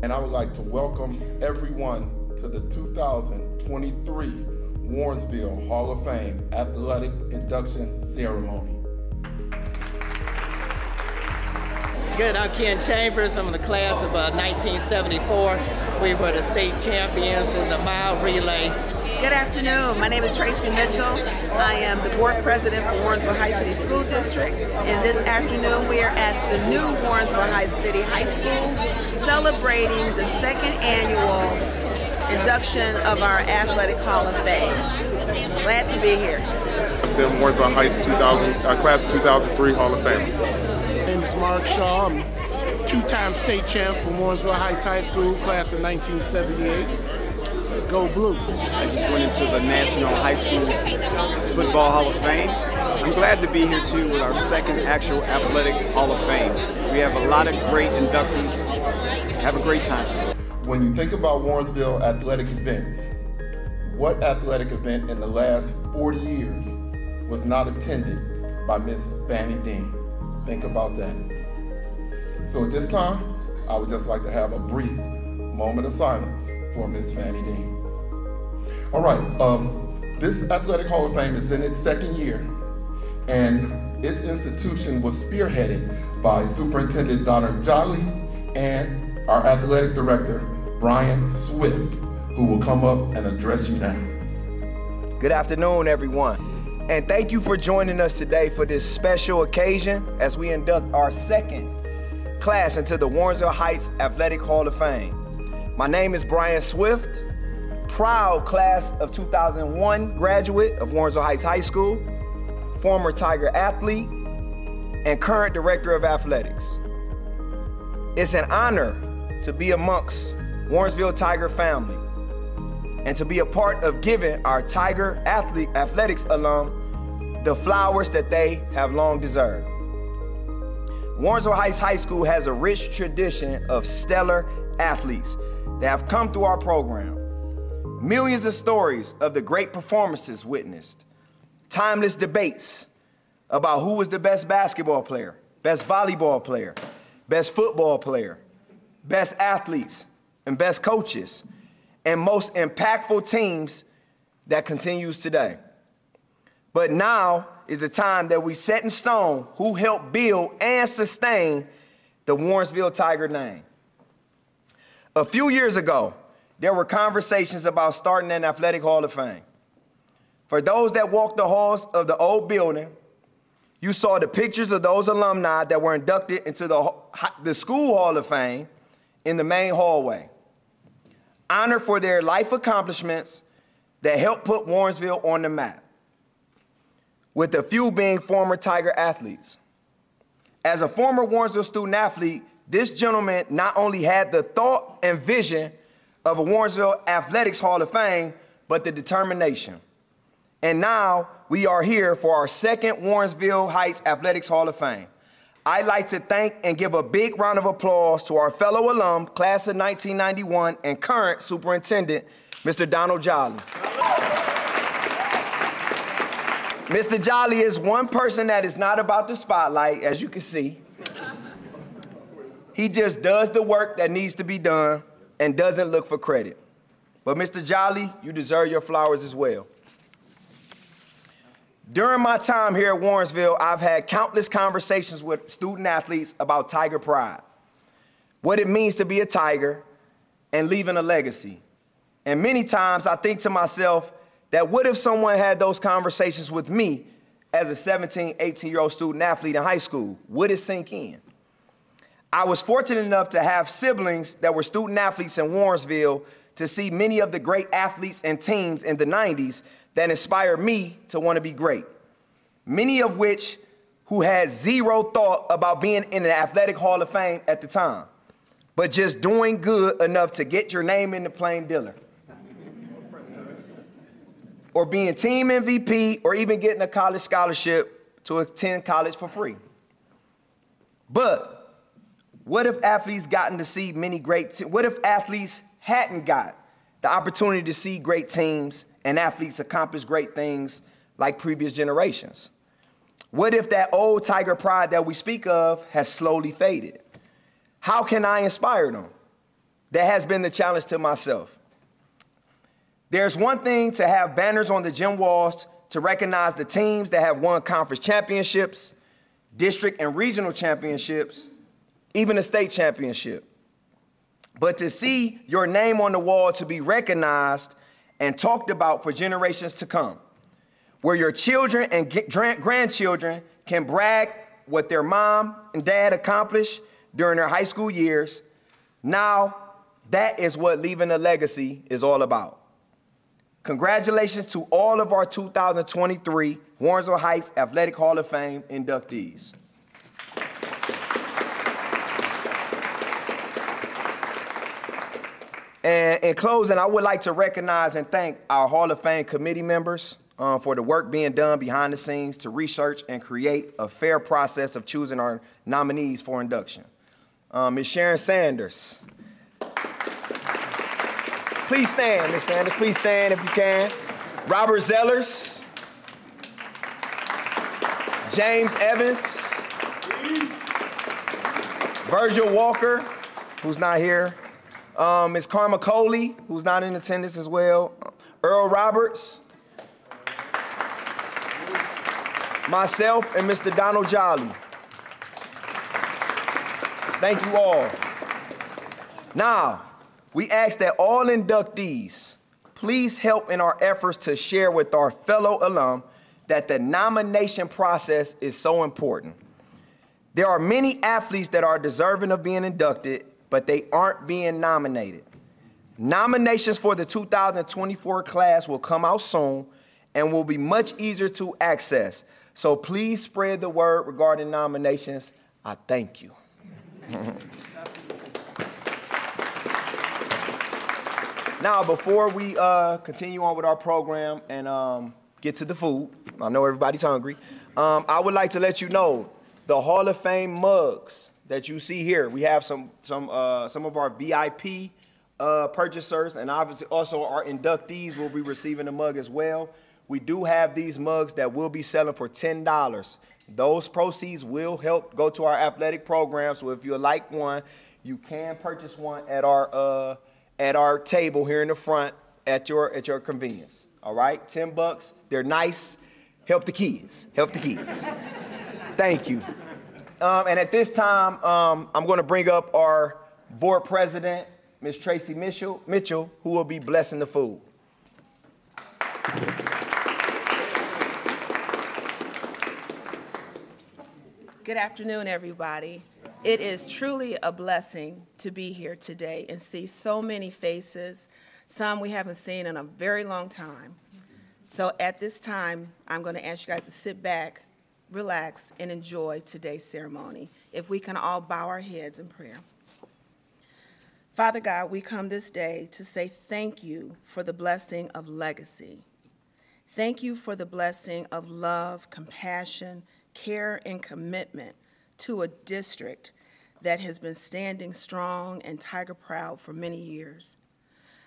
and I would like to welcome everyone to the 2023 Warrensville Hall of Fame Athletic Induction Ceremony. Good, I'm Ken Chambers. I'm in the class of 1974. We were the state champions in the mile relay. Good afternoon. My name is Tracy Mitchell. I am the board president for Warrensville High City School District. And this afternoon we are at the new Warrensville High City High School celebrating the second annual induction of our Athletic Hall of Fame. Glad to be here. The Warrensville Heights class of 2003 Hall of Fame. My name is Mark Shaw. I'm two-time state champ from Warrensville Heights High School, class of 1978. Go Blue. I just went into the National High School Football Hall of Fame. I'm glad to be here too with our second actual Athletic Hall of Fame. We have a lot of great inductees. Have a great time. When you think about Warrensville athletic events, what athletic event in the last 40 years was not attended by Miss Fannie Dean? Think about that. So at this time, I would just like to have a brief moment of silence for Miss Fannie Dean. All right, this Athletic Hall of Fame is in its second year, and its institution was spearheaded by Superintendent Donna Jolly and our athletic director, Brian Swift, who will come up and address you now. Good afternoon, everyone, and thank you for joining us today for this special occasion as we induct our second class into the Warrensville Heights Athletic Hall of Fame. My name is Brian Swift, proud class of 2001 graduate of Warrensville Heights High School, former Tiger athlete, and current director of athletics. It's an honor to be amongst Warrensville Tiger family and to be a part of giving our Tiger athletics alum the flowers that they have long deserved. Warrensville Heights High School has a rich tradition of stellar athletes that have come through our program. Millions of stories of the great performances witnessed, timeless debates about who was the best basketball player, best volleyball player, best football player, best athletes, and best coaches, and most impactful teams that continues today. But now is the time that we set in stone who helped build and sustain the Warrensville Tiger name. A few years ago, there were conversations about starting an Athletic Hall of Fame. For those that walked the halls of the old building, you saw the pictures of those alumni that were inducted into the School Hall of Fame in the main hallway, honored for their life accomplishments that helped put Warrensville on the map, with a few being former Tiger athletes. As a former Warrensville student athlete, this gentleman not only had the thought and vision of a Warrensville Athletics Hall of Fame, but the determination. And now we are here for our second Warrensville Heights Athletics Hall of Fame. I'd like to thank and give a big round of applause to our fellow alum, class of 1991, and current superintendent, Mr. Donald Jolly. Mr. Jolly is one person that is not about the spotlight, as you can see. He just does the work that needs to be done and doesn't look for credit. But Mr. Jolly, you deserve your flowers as well. During my time here at Warrensville, I've had countless conversations with student athletes about Tiger pride, what it means to be a Tiger, and leaving a legacy. And many times I think to myself that what if someone had those conversations with me as a 17, 18-year-old student athlete in high school? Would it sink in? I was fortunate enough to have siblings that were student athletes in Warrensville to see many of the great athletes and teams in the 90s that inspired me to want to be great. Many of which who had zero thought about being in the Athletic Hall of Fame at the time, but just doing good enough to get your name in the plain dealer. Or being team MVP, or even getting a college scholarship to attend college for free. But what if athletes gotten to see many great what if athletes hadn't got the opportunity to see great teams and athletes accomplish great things like previous generations? What if that old Tiger pride that we speak of has slowly faded? How can I inspire them? that has been the challenge to myself. There's one thing to have banners on the gym walls to recognize the teams that have won conference championships, district and regional championships, even a state championship. But to see your name on the wall to be recognized and talked about for generations to come, where your children and grandchildren can brag what their mom and dad accomplished during their high school years, now that is what leaving a legacy is all about. Congratulations to all of our 2023 Warrensville Heights Athletic Hall of Fame inductees. And in closing, I would like to recognize and thank our Hall of Fame committee members for the work being done behind the scenes to research and create a fair process of choosing our nominees for induction. Ms. Sharon Sanders. Please stand, Ms. Sanders. Please stand if you can. Robert Zellers. James Evans. Virgil Walker, who's not here. Ms. Karma Coley, who's not in attendance as well. Earl Roberts. Myself and Mr. Donald Jolly. Thank you all. Now, we ask that all inductees please help in our efforts to share with our fellow alum that the nomination process is so important. There are many athletes that are deserving of being inducted, but they aren't being nominated. Nominations for the 2024 class will come out soon and will be much easier to access. So please spread the word regarding nominations. I thank you. Now, before we continue on with our program and get to the food, I know everybody's hungry, I would like to let you know the Hall of Fame mugs that you see here. We have some of our VIP purchasers, and obviously also our inductees will be receiving a mug as well. We do have these mugs that will be selling for $10. Those proceeds will help go to our athletic program. So if you like one, you can purchase one at our table here in the front at your convenience. All right, $10. They're nice. Help the kids. Help the kids. Thank you. And at this time, I'm going to bring up our board president, Ms. Tracy Mitchell, who will be blessing the food. Good afternoon, everybody. It is truly a blessing to be here today and see so many faces, some we haven't seen in a very long time. So at this time, I'm going to ask you guys to sit back, relax, and enjoy today's ceremony. If we can all bow our heads in prayer. Father God, we come this day to say thank you for the blessing of legacy. Thank you for the blessing of love, compassion, care, and commitment to a district that has been standing strong and tiger proud for many years.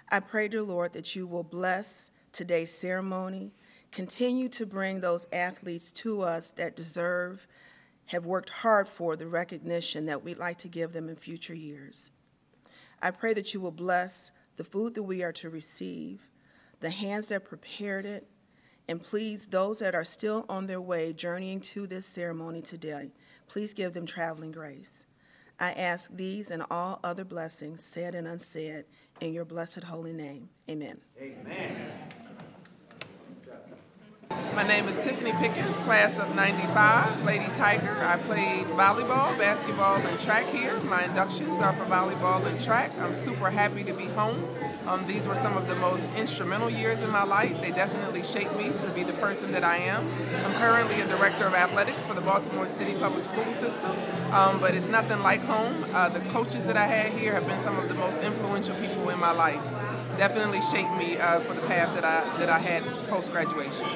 I pray, dear Lord, that you will bless today's ceremony, continue to bring those athletes to us that deserve, have worked hard for the recognition that we'd like to give them in future years. I pray that you will bless the food that we are to receive, the hands that prepared it, and please, those that are still on their way journeying to this ceremony today, please give them traveling grace. I ask these and all other blessings, said and unsaid, in your blessed holy name. Amen. Amen. My name is Tiffany Pickens, class of 95, Lady Tiger. I played volleyball, basketball, and track here. My inductions are for volleyball and track. I'm super happy to be home. These were some of the most instrumental years in my life. They definitely shaped me to be the person that I am. I'm currently a director of athletics for the Baltimore City Public School System, but it's nothing like home. The coaches that I had here have been some of the most influential people in my life. Definitely shaped me for the path that I had post-graduation.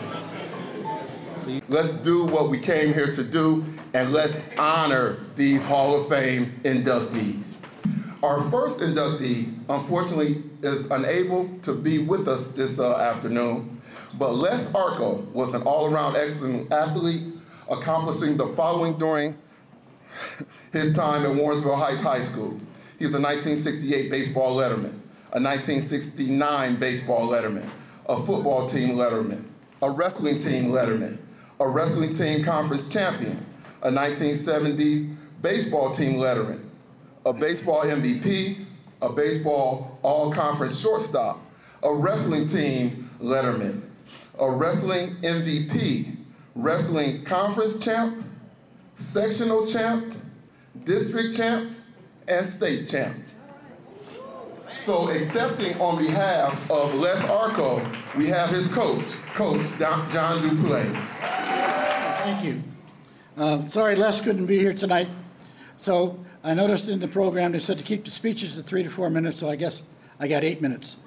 Let's do what we came here to do, and let's honor these Hall of Fame inductees. Our first inductee, unfortunately, is unable to be with us this afternoon, but Les Arco was an all-around excellent athlete, accomplishing the following during his time at Warrensville Heights High School. He was a 1968 baseball letterman, a 1969 baseball letterman, a football team letterman, a wrestling team letterman, a wrestling team conference champion, a 1970 baseball team letterman, a baseball MVP, a baseball all-conference shortstop, a wrestling team letterman, a wrestling MVP, wrestling conference champ, sectional champ, district champ, and state champ. So accepting on behalf of Les Arco, we have his coach, Coach John Duplay. Thank you. Sorry Les couldn't be here tonight. So I noticed in the program they said to keep the speeches to 3 to 4 minutes, so I guess I got 8 minutes.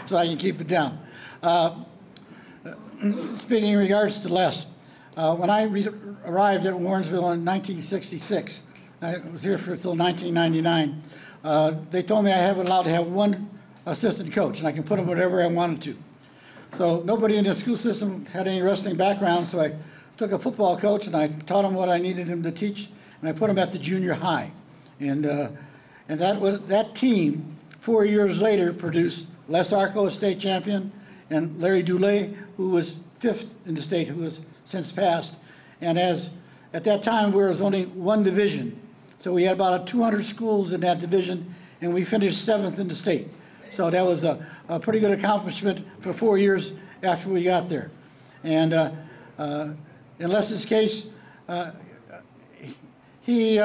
So I can keep it down. Speaking in regards to Les, when I arrived at Warrensville in 1966, I was here until 1999, they told me I was allowed to have one assistant coach, and I can put him whatever I wanted to. So nobody in the school system had any wrestling background, so I took a football coach and I taught him what I needed him to teach, and I put him at the junior high. And that team, 4 years later, produced Les Arco, a state champion, and Larry Dulé, who was 5th in the state, who has since passed. And at that time, there was only one division. So we had about 200 schools in that division, and we finished 7th in the state. So that was a pretty good accomplishment for 4 years after we got there. And in Les's case, he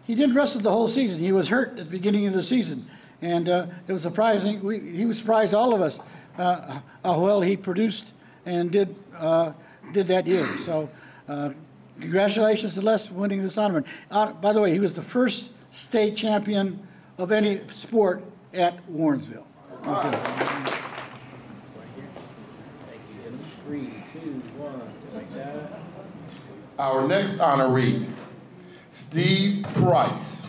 didn't wrestle the whole season. He was hurt at the beginning of the season. And it was surprising. He was surprised, all of us, how well he produced and did that year. So congratulations to Les for winning this honor. By the way, he was the first state champion of any sport at Warrensville. Okay. Our next honoree, Steve Price.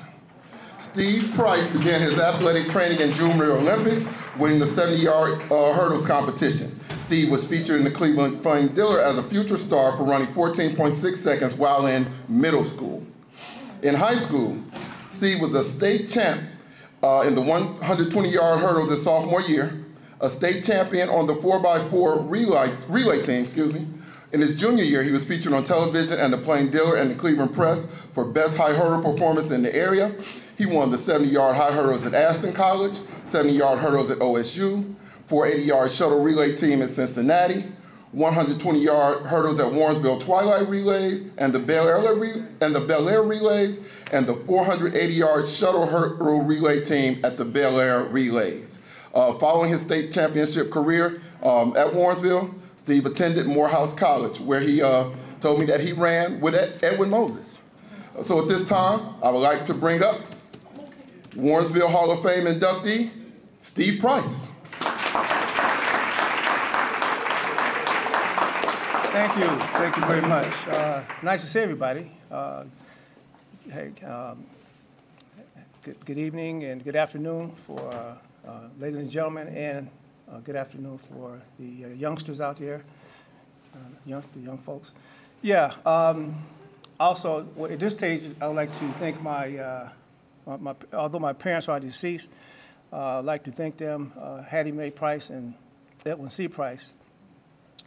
Steve Price began his athletic training in Junior Olympics, winning the 70-yard hurdles competition. Steve was featured in the Cleveland Plain Dealer as a future star for running 14.6 seconds while in middle school. In high school, Steve was a state champ in the 120-yard hurdles his sophomore year, a state champion on the 4x4 relay team, In his junior year, he was featured on television and the Plain Dealer and the Cleveland Press for best high hurdle performance in the area. He won the 70-yard high hurdles at Aston College, 70-yard hurdles at OSU, 480-yard shuttle relay team at Cincinnati, 120-yard hurdles at Warrensville Twilight Relays and the Bel Air Relays, and the 480-yard shuttle hurdle relay team at the Bel Air Relays. Following his state championship career at Warrensville, Steve attended Morehouse College, where he told me that he ran with Edwin Moses. So at this time, I would like to bring up Warrensville Hall of Fame inductee, Steve Price. Thank you very much. Nice to see everybody. Good evening and good afternoon for ladies and gentlemen, and good afternoon for the youngsters out here, the young folks. Yeah. Also, at this stage, I would like to thank although my parents are deceased, I'd like to thank them, Hattie Mae Price and Edwin C. Price,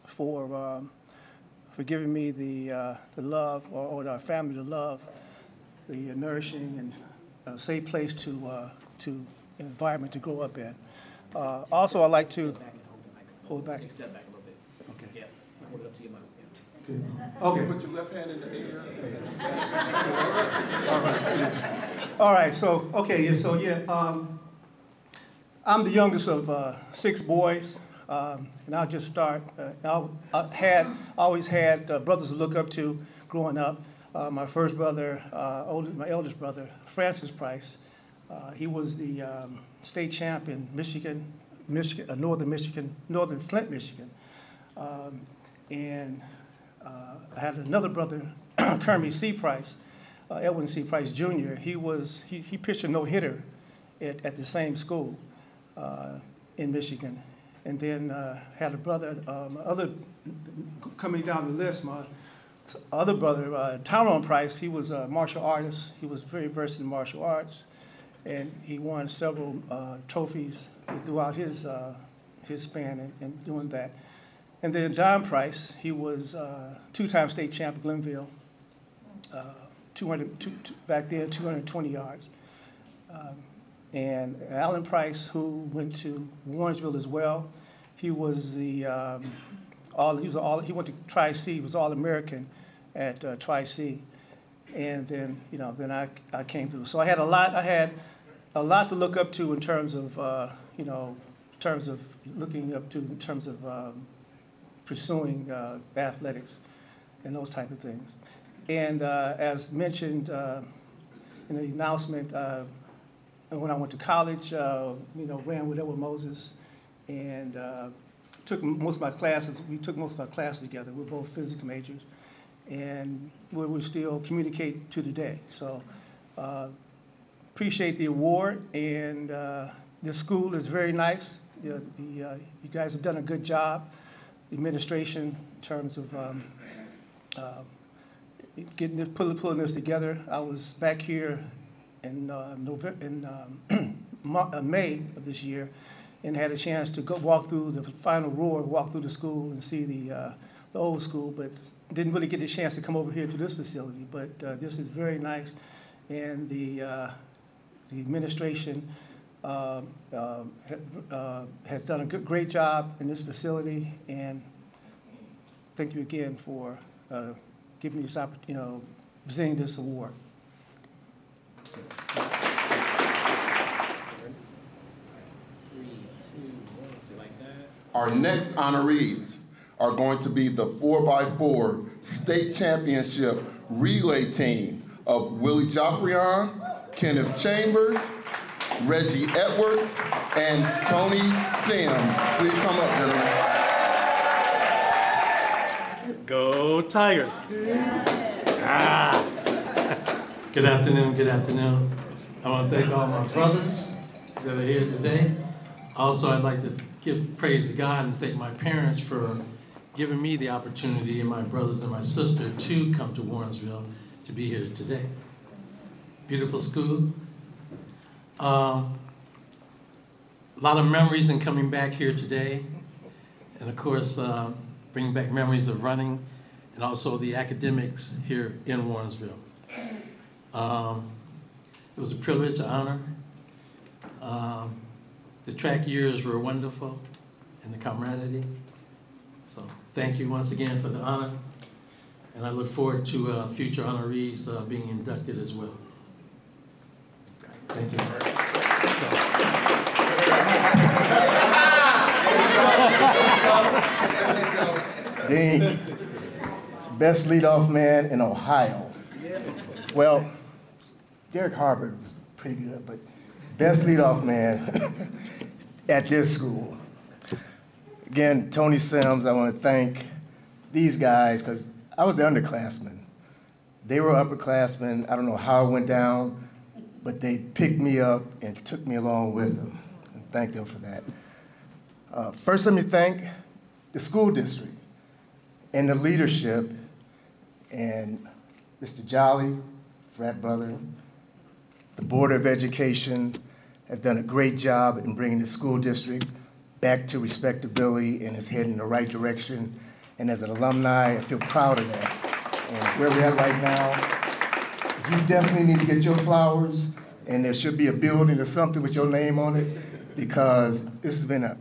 for giving me the love, or our family the love, the nourishing and safe place to environment to grow up in. Also, I'd like to hold back. Take a step back a little bit. Okay. Yeah. Hold it up to your mouth. Yeah. Okay. Put your left hand in the air. All right. All right. So I'm the youngest of 6 boys, and I'll just start. I always had brothers to look up to growing up. My first brother, my eldest brother, Francis Price. He was the state champ in Michigan, northern Flint, Michigan. And I had another brother, Kermie C. Price, Edwin C. Price Jr. He pitched a no-hitter at the same school in Michigan. And then had a brother, other coming down the list, my other brother, Tyrone Price, he was a martial artist. He was very versed in martial arts, and he won several trophies throughout his span in doing that. And then Don Price, he was two-time state champ of Glenville, back then 220 yards. And Alan Price, who went to Warrensville as well, he was the he went to Tri-C. He was All-American at Tri-C, and then I came through. So I had a lot to look up to in terms of pursuing athletics and those type of things. And as mentioned in the announcement, when I went to college, ran with Edward Moses, and took most of my classes. We took most of our classes together. We're both physics majors, and we still communicate to today. So appreciate the award, and the school is very nice. You guys have done a good job. The administration, in terms of getting this, pulling this together. I was back here in May of this year, and had a chance to go walk through the final roar, walk through the school and see the old school, but didn't really get the chance to come over here to this facility. But this is very nice, and the administration has done a great job in this facility, and thank you again for giving me this opportunity, presenting this award. Our next honorees are going to be the 4x4 state championship relay team of Willie Joffrion, Kenneth Chambers, Reggie Edwards, and Tony Sims. Please come up, gentlemen. Go Tigers. Good afternoon, good afternoon. I want to thank all my brothers that are here today. Also, I'd like to give praise to God and thank my parents for giving me the opportunity, and my brothers and my sister, to come to Warrensville to be here today. Beautiful school. A lot of memories in coming back here today, and of course, bringing back memories of running and also the academics here in Warrensville. It was a privilege, an honor. The track years were wonderful, and the camaraderie. So thank you once again for the honor, and I look forward to future honorees being inducted as well. Thank you. Dean, best leadoff man in Ohio. Well, Derek Harbert was pretty good, but best leadoff man at this school. Again, Tony Sims, I want to thank these guys, because I was the underclassman. They were upperclassmen. I don't know how it went down, but they picked me up and took me along with them. And thank them for that. First, let me thank the school district and the leadership, and Mr. Jolly, frat brother. The Board of Education has done a great job in bringing the school district back to respectability and is heading in the right direction. And as an alumni, I feel proud of that. And where we're at right now, you definitely need to get your flowers, and there should be a building or something with your name on it, because this has been a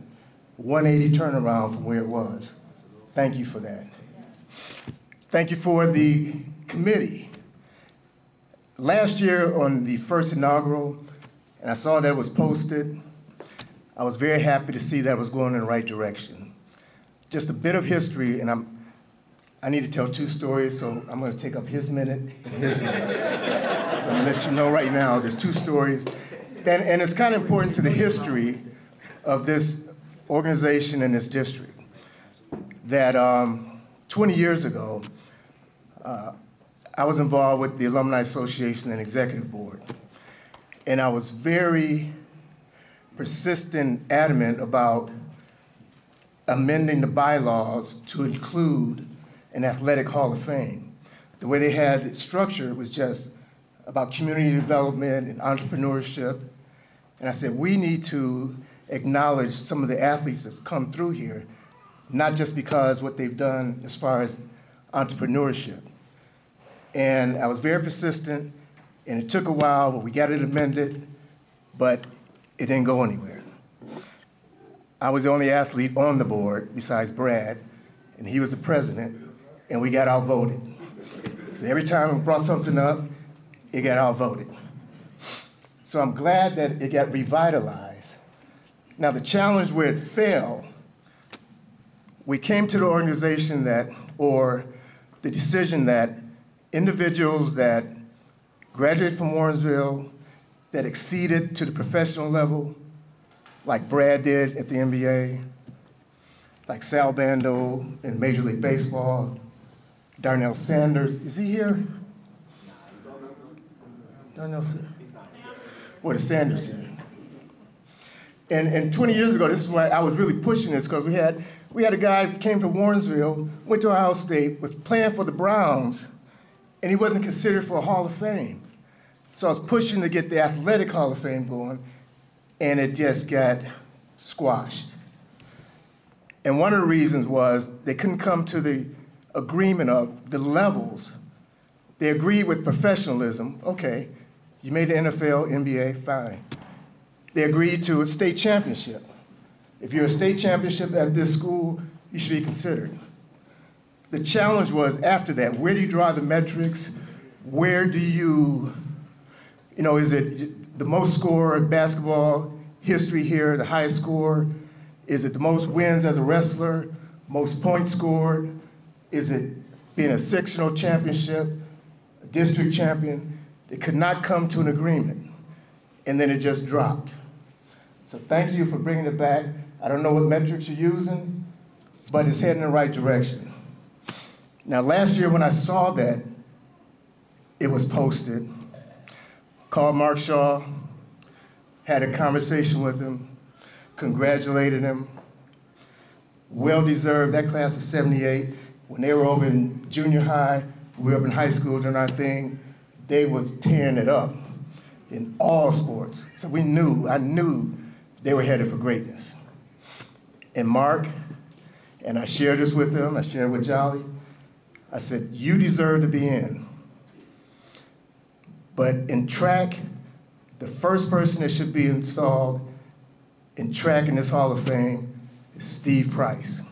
180 turnaround from where it was. Thank you for that. Thank you for the committee. Last year on the first inaugural, and I saw that was posted, I was very happy to see that was going in the right direction. Just a bit of history, and I need to tell two stories, so I'm going to take up his minute and his minute. So I'm going to let you know right now, there's two stories. And it's kind of important to the history of this organization in this district, that 20 years ago, I was involved with the Alumni Association and Executive Board. And I was very persistent, adamant about amending the bylaws to include an athletic Hall of Fame. the way they had it structured was just about community development and entrepreneurship. And I said, we need to acknowledge some of the athletes that have come through here, not just because what they've done as far as entrepreneurship. And I was very persistent, and it took a while, but we got it amended, but it didn't go anywhere. I was the only athlete on the board besides Brad, and he was the president, and we got outvoted. So every time we brought something up, it got outvoted. So I'm glad that it got revitalized. Now the challenge where it failed, we came to the organization that, or the decision that individuals that graduated from Warrensville, that exceeded to the professional level, like Brad did at the NBA, like Sal Bando in Major League Baseball, Darnell Sanders, is he here? Darnell Sanders. What is Sanders here? And 20 years ago, this is why I was really pushing this, because we had a guy who came to Warrensville, went to Ohio State, was playing for the Browns, and he wasn't considered for a Hall of Fame. So I was pushing to get the Athletic Hall of Fame going, and it just got squashed. And one of the reasons was they couldn't come to the agreement of the levels. They agreed with professionalism. Okay, you made the NFL, NBA, fine. They agreed to a state championship. If you're a state championship at this school, you should be considered. The challenge was after that, where do you draw the metrics? Where do you, is it the most score in basketball history here, the highest score? Is it the most wins as a wrestler, most points scored? Is it being a sectional championship, a district champion? They could not come to an agreement, and then it just dropped. So thank you for bringing it back. I don't know what metrics you're using, but it's heading in the right direction. Now, last year when I saw that it was posted, called Mark Shaw, had a conversation with him, congratulated him. Well-deserved, that class of 78. When they were over in junior high, we were up in high school doing our thing, they was tearing it up in all sports. So I knew they were headed for greatness. And Mark, and I shared this with him, I shared it with Jolly, I said, you deserve to be in. But in track, the first person that should be installed in track in this Hall of Fame is Steve Price.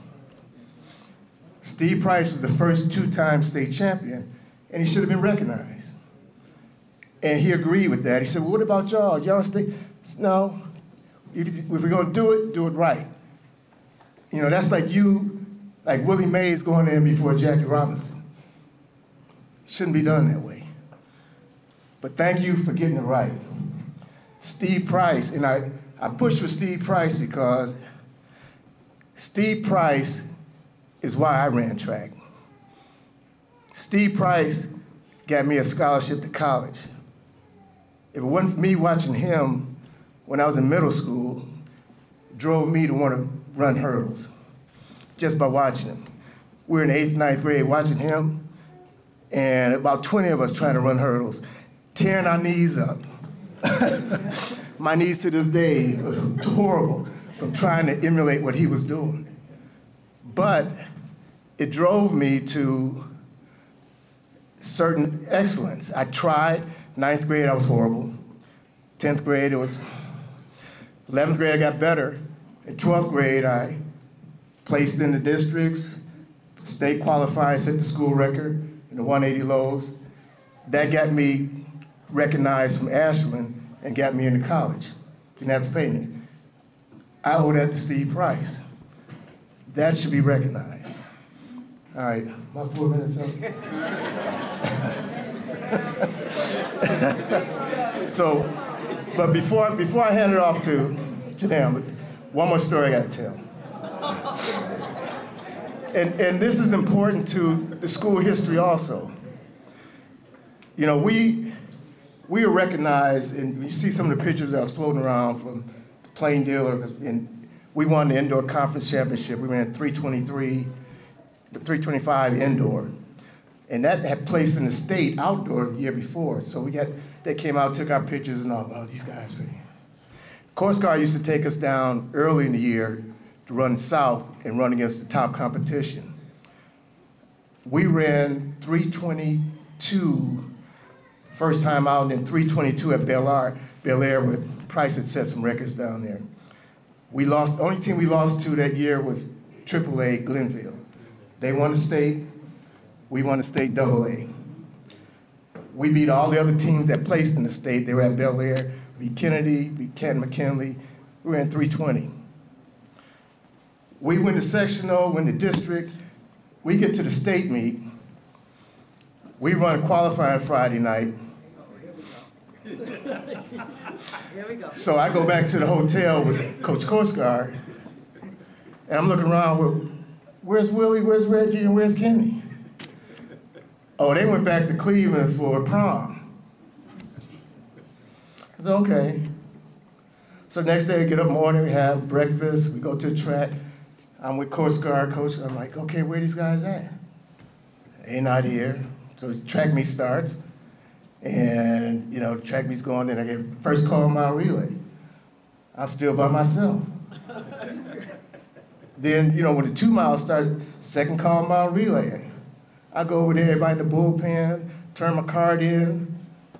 Steve Price was the first two-time state champion, and he should have been recognized. And he agreed with that. He said, well, what about y'all? Y'all state? No, if we're gonna do it right. That's like like Willie Mays going in before Jackie Robinson. Shouldn't be done that way. But thank you for getting it right. Steve Price, and I pushed for Steve Price because Steve Price is why I ran track. Steve Price got me a scholarship to college. If it wasn't for me watching him when I was in middle school, it drove me to want to run hurdles, just by watching him. We were in the 8th, 9th grade watching him, and about 20 of us trying to run hurdles, tearing our knees up. My knees to this day are horrible from trying to emulate what he was doing. But it drove me to certain excellence. I tried. 9th grade, I was horrible. 10th grade, it was. 11th grade, I got better. In 12th grade, I placed in the districts, state qualified, set the school record in the 180 lows. That got me recognized from Ashland and got me into college. Didn't have to pay me. I owe that to Steve Price. That should be recognized. All right, my 4 minutes up. So, but before I hand it off to them, one more story I got to tell. And this is important to the school history also. We were recognized, and you see some of the pictures that was floating around from the Plain Dealer, and we won the indoor conference championship. We ran 323, the 325 indoor. And that had placed in the state outdoor the year before. So they came out, took our pictures and all, oh, these guys pretty. Coast Guard used to take us down early in the year to run south and run against the top competition. We ran 322 first time out, and then 322 at Bel Air, where Price had set some records down there. We lost, the only team we lost to that year was AAA Glenville. They won the state, we won the state AA. We beat all the other teams that placed in the state. They were at Bel Air, beat Kennedy, beat Canton McKinley. We ran 320. We win the sectional, win the district. We get to the state meet. We run qualifying Friday night. Here we go. So I go back to the hotel with Coach Coast Guard, and I'm looking around, well, where's Willie, where's Reggie, and where's Kenny? Oh, they went back to Cleveland for prom. I said, okay. So next day, we get up morning, we have breakfast, we go to the track. I'm with Coast Guard, Coach. I'm like, okay, where these guys at? They not here. So track meet starts. And, you know, track meet's going, then I get first call mile relay. I'm still by myself. Then, you know, when the 2 miles start, second call mile relay. I go over there, everybody in the bullpen, turn my card in,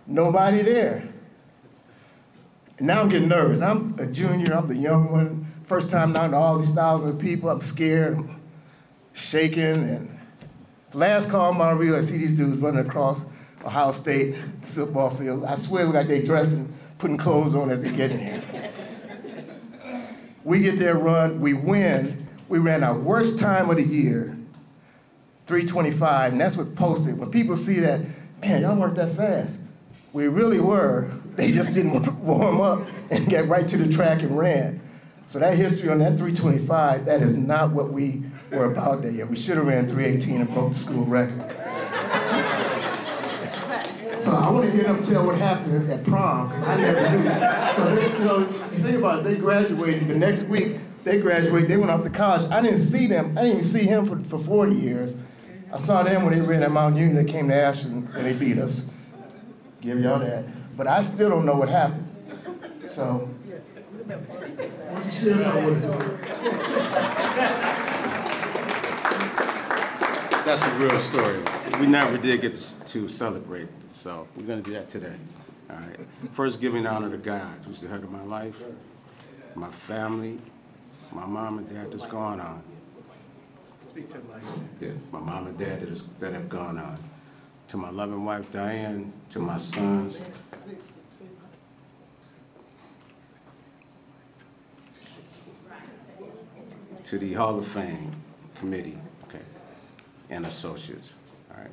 nobody there. And now I'm getting nervous. I'm a junior, I'm the young one. First time out to all these thousands of people, I'm scared, I'm shaking. And last call mile relay, I see these dudes running across Ohio State football field. I swear like they dressing, putting clothes on as they get in here. We get there, run, we win. We ran our worst time of the year, 3:25, and that's what's posted. When people see that, man, y'all weren't that fast. We really were. They just didn't warm up and get right to the track and ran. So that history on that 3:25, that is not what we were about that year. We should have ran 3:18 and broke the school record. So I want to hear them tell what happened at prom, because I never knew. Because, you know, you think about it, they graduated. The next week, they graduated, they went off to college. I didn't see them. I didn't even see him for 40 years. I saw them when they ran at Mount Union. They came to Ashland, and they beat us. Give y'all that. But I still don't know what happened. So, why don't you share something with us? That's a real story. We never did get to celebrate, so we're going to do that today. All right. First, giving honor to God, who's the head of my life, my family, my mom and dad that's gone on. Speak to Mike. Yeah, my mom and dad that have gone on. To my loving wife, Diane, to my sons. To the Hall of Fame committee, okay, and associates, all right.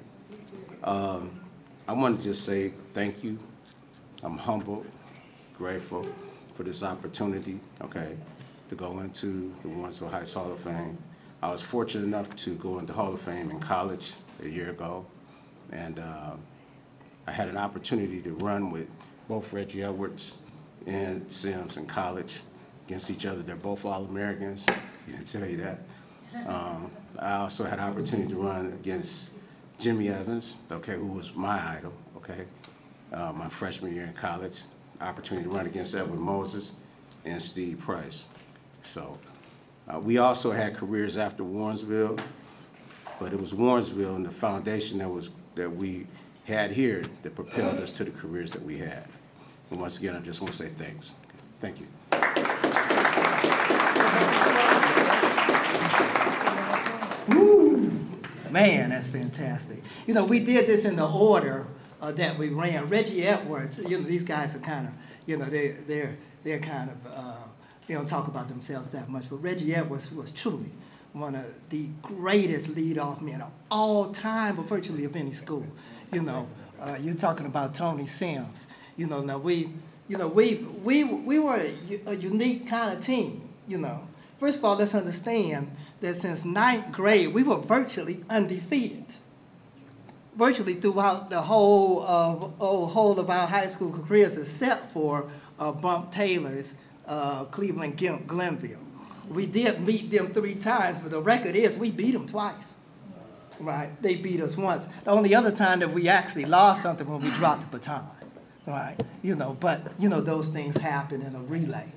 I want to just say thank you. I'm humbled, grateful for this opportunity, okay, to go into the Warrensville Heights Hall of Fame. I was fortunate enough to go into Hall of Fame in college a year ago, and I had an opportunity to run with both Reggie Edwards and Sims in college against each other. They're both All-Americans. He didn't tell you that. I also had an opportunity to run against Jimmy Evans, okay, who was my idol, okay, my freshman year in college. Opportunity to run against Edward Moses and Steve Price. So we also had careers after Warrensville, but it was Warrensville and the foundation that we had here that propelled us to the careers that we had. And once again, I just want to say thanks. Thank you. Woo! Man, that's fantastic. You know, we did this in the order that we ran. Reggie Edwards, you know, these guys are kind of, you know, they're kind of, they don't talk about themselves that much, but Reggie Edwards was truly one of the greatest leadoff men of all time, but virtually of any school. You know, you're talking about Tony Sims. You know, now we were a unique kind of team. You know, first of all, let's understand that since 9th grade, we were virtually undefeated. Virtually throughout the whole of our high school careers, except for Bump Taylor's Cleveland Glenville. We did meet them 3 times, but the record is we beat them twice. right? They beat us once. The only other time that we actually lost something when we dropped the baton, right? But those things happen in a relay,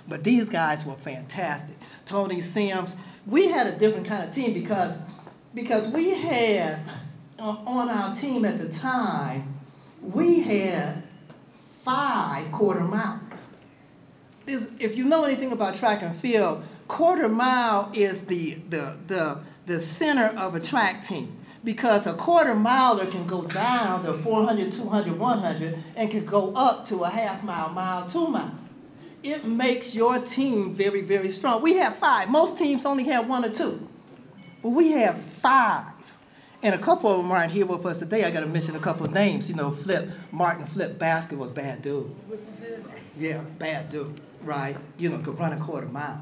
But these guys were fantastic. Tony Sims, we had a different kind of team because we had, on our team at the time, we had 5 quarter miles. If you know anything about track and field, quarter mile is the center of a track team, because a quarter miler can go down to 400, 200, 100 and can go up to a half mile, 2 mile. It makes your team very, very strong. We have 5. Most teams only have 1 or 2. But we have 5. And a couple of them aren't here with us today. I got to mention a couple of names. Martin Flip Basket was a bad dude. Yeah, bad dude, right? Could run a quarter mile.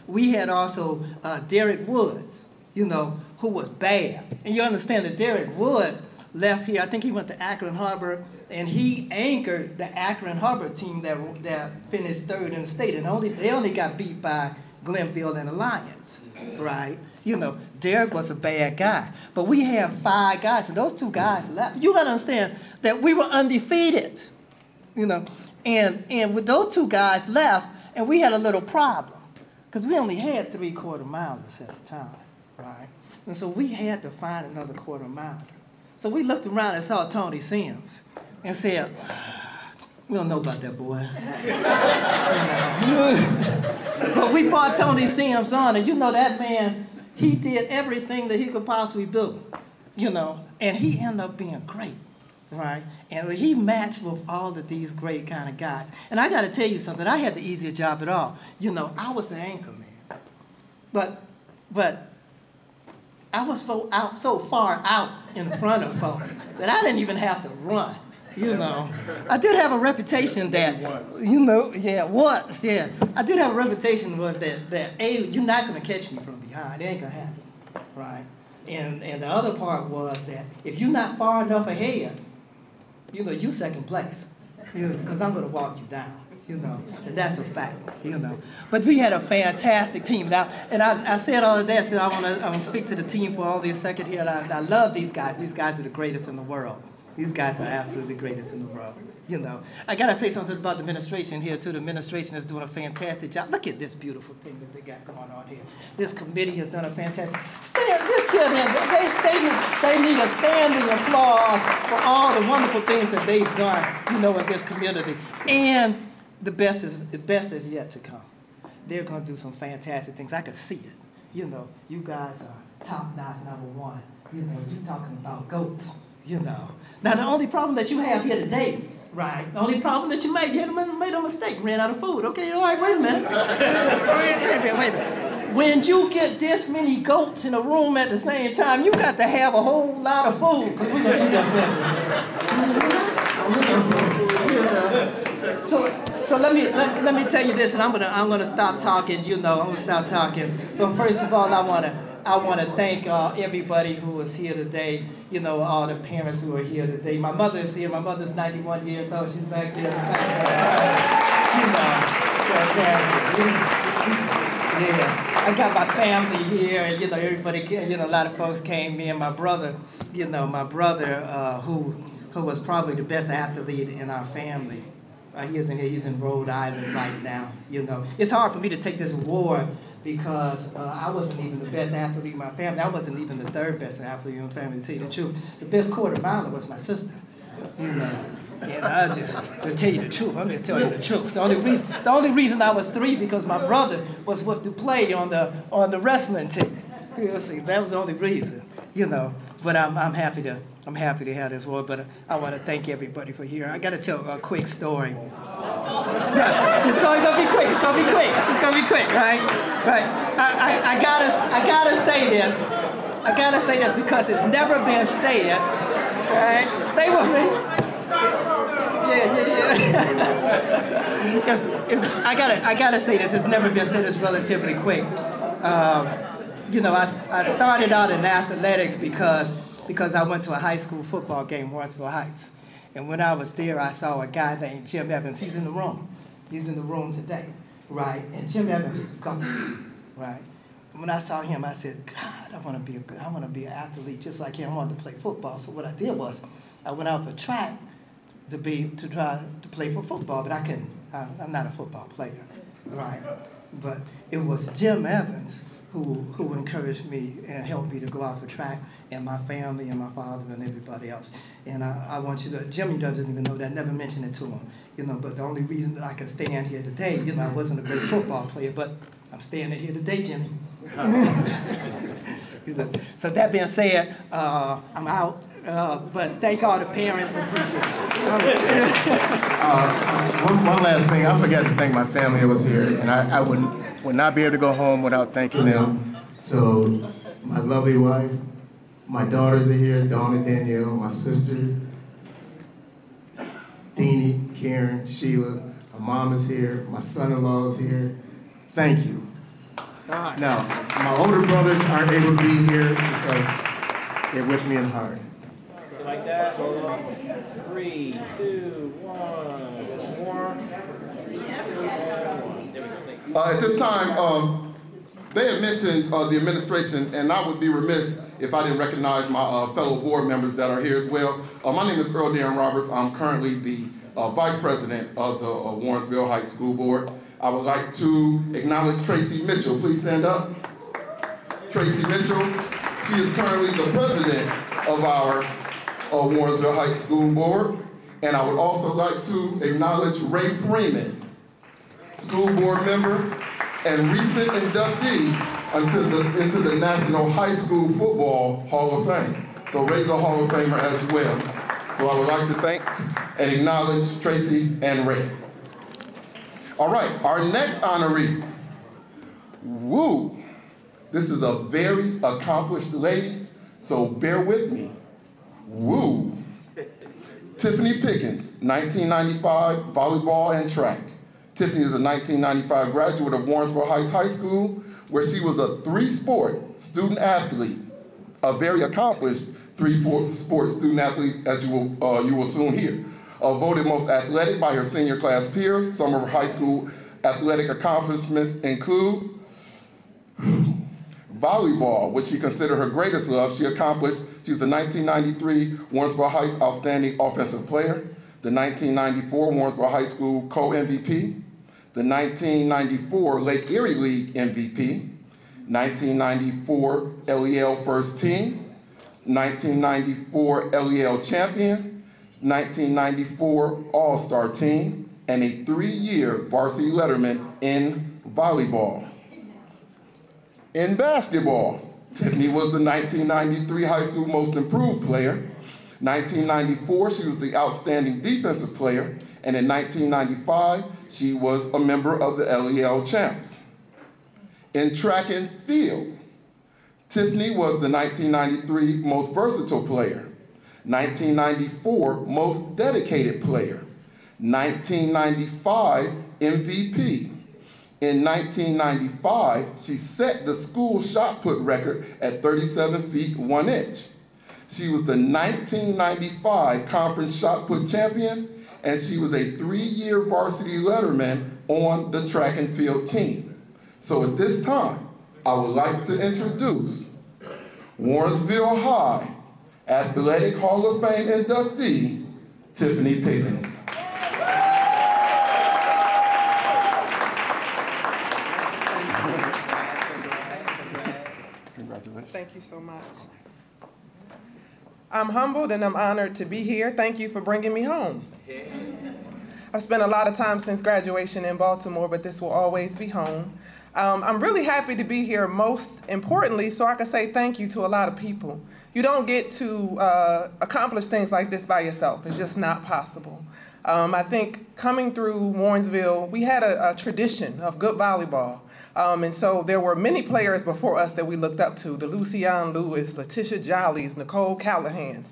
We had also Derek Woods, who was bad. And you understand that Derek Woods left here. I think he went to Akron Harbor, and he anchored the Akron Harbor team that finished 3rd in the state. And they only got beat by Glenville and Alliance, right? Derek was a bad guy. But we have 5 guys, and those 2 guys left. You got to understand that we were undefeated, And with those 2 guys left, and we had a little problem, because we only had 3 quarter milers at the time, right? And so we had to find another quarter miler. So we looked around and saw Tony Sims and said, we don't know about that boy. But we brought Tony Sims on, and that man, he did everything that he could possibly do, and he ended up being great. Right? And he matched with all of these great kind of guys. And I got to tell you something. I had the easiest job at all. I was the anchor man. But I was so far out in front of folks that I didn't even have to run. I did have a reputation that, once. I did have a reputation was that you're not going to catch me from behind. It ain't going to happen. Right? And the other part was that if you're not far enough ahead, you second place, because I'm going to walk you down, and that's a fact, But we had a fantastic team. Now, and I said all of that, so I want to speak to the team for only a second here. I love these guys. These guys are the greatest in the world. These guys are absolutely the greatest in the world. I got to say something about the administration here, too. The administration is doing a fantastic job. Look at this beautiful thing that they got going on here. This committee has done a fantastic... They need a standing applause for all the wonderful things that they've done, in this community. And the best is yet to come. They're going to do some fantastic things. I could see it. You guys are top-notch #1. You're talking about goats, Now, the only problem that you have here today, right? The only problem that you made a mistake, ran out of food. Okay, all right, wait a minute. Wait a minute. When you get this many goats in a room at the same time, you got to have a whole lot of food, because we're going to eat that. So let me tell you this, and I'm gonna stop talking. I'm gonna stop talking. But first of all, I want to thank everybody who was here today, all the parents who are here today. My mother is here. My mother's 91 years old. She's back there. Fantastic. I got my family here, and, everybody, a lot of folks came. Me and my brother, who was probably the best athlete in our family. He's in Rhode Island right now, It's hard for me to take this award, because I wasn't even the best athlete in my family. I wasn't even the 3rd best athlete in my family, to tell you the truth. The best quarter miler was my sister, And I just, to tell you the truth, I'm just telling you the truth. The only reason I was 3 because my brother was with the play on the wrestling team. See, that was the only reason, But I'm happy to have this award. But I want to thank everybody for here. I got to tell a quick story. It's going to be quick. It's going to be quick, right? Right. I gotta say this. I gotta say this because it's never been said. Right? Stay with me. I gotta say this. It's never been said. It's relatively quick. I started out in athletics because I went to a high school football game, Warrensville Heights. And when I was there, I saw a guy named Jim Evans. He's in the room. He's in the room today, right? And Jim Evans was a governor, right? when I saw him, I said, God, I want to be an athlete just like him. I wanted to play football. So what I did was I went out for track to try to play for football, but I couldn't. I'm not a football player, right? But it was Jim Evans who encouraged me and helped me to go out for track, and my family and my father and everybody else. And I want you to, Jimmy doesn't even know that, I never mentioned it to him, but the only reason that I can stand here today, I wasn't a great football player, but I'm standing here today, Jimmy. So that being said, I'm out, but thank all the parents and appreciate it. One last thing, I forgot to thank my family that was here, and I would not be able to go home without thanking them. So my lovely wife, my daughters are here, Dawn and Danielle, my sisters, Deanie, Karen, Sheila, my mom is here, my son-in-law is here. Thank you. Now, my older brothers aren't able to be here because they're with me in heart. So like that, hold on. 3, 2, 1, more. 3, 2, 1. There we go. Thank you. At this time, they had mentioned the administration, and I would be remiss if I didn't recognize my fellow board members that are here as well. My name is Earl Darren Roberts. I'm currently the Vice President of the Warrensville High School Board. I would like to acknowledge Tracy Mitchell. Please stand up. Tracy Mitchell. She is currently the President of our Warrensville High School Board. And I would also like to acknowledge Ray Freeman, school board member and recent inductee into the National High School Football Hall of Fame. So Ray's a Hall of Famer as well. So I would like to thank and acknowledge Tracy and Ray. All right, our next honoree. Woo! This is a very accomplished lady, so bear with me. Woo! Tiffany Pickens, 1995, volleyball and track. Tiffany is a 1995 graduate of Warrensville Heights High School, where she was a three-sport student athlete, a very accomplished three-sport student athlete, as you will soon hear. Voted most athletic by her senior class peers. Some of her high school athletic accomplishments include volleyball, which she considered her greatest love. She was the 1993 Warrensville Heights Outstanding Offensive Player, the 1994 Warrensville High School Co-MVP, the 1994 Lake Erie League MVP, 1994 LEL First Team, 1994 LEL Champion, 1994 All-Star Team, and a 3-year varsity letterman in volleyball. In basketball, Tiffany was the 1993 high school most improved player. 1994, she was the outstanding defensive player, and in 1995, she was a member of the LEL Champs. In track and field, Tiffany was the 1993 most versatile player, 1994 most dedicated player, 1995 MVP. In 1995, she set the school shot put record at 37 feet 1 inch. She was the 1995 conference shot put champion, and she was a 3-year varsity letterman on the track and field team. So at this time, I would like to introduce Warrensville High Athletic Hall of Fame inductee, Tiffany Pickens. Congratulations. Thank you so much. I'm humbled and I'm honored to be here. Thank you for bringing me home. I've spent a lot of time since graduation in Baltimore, but this will always be home. I'm really happy to be here, most importantly, so I can say thank you to a lot of people. You don't get to accomplish things like this by yourself. It's just not possible. I think coming through Warrensville, we had a tradition of good volleyball. And so there were many players before us that we looked up to, the Lucianne Lewis, Letitia Jollies, Nicole Callahans.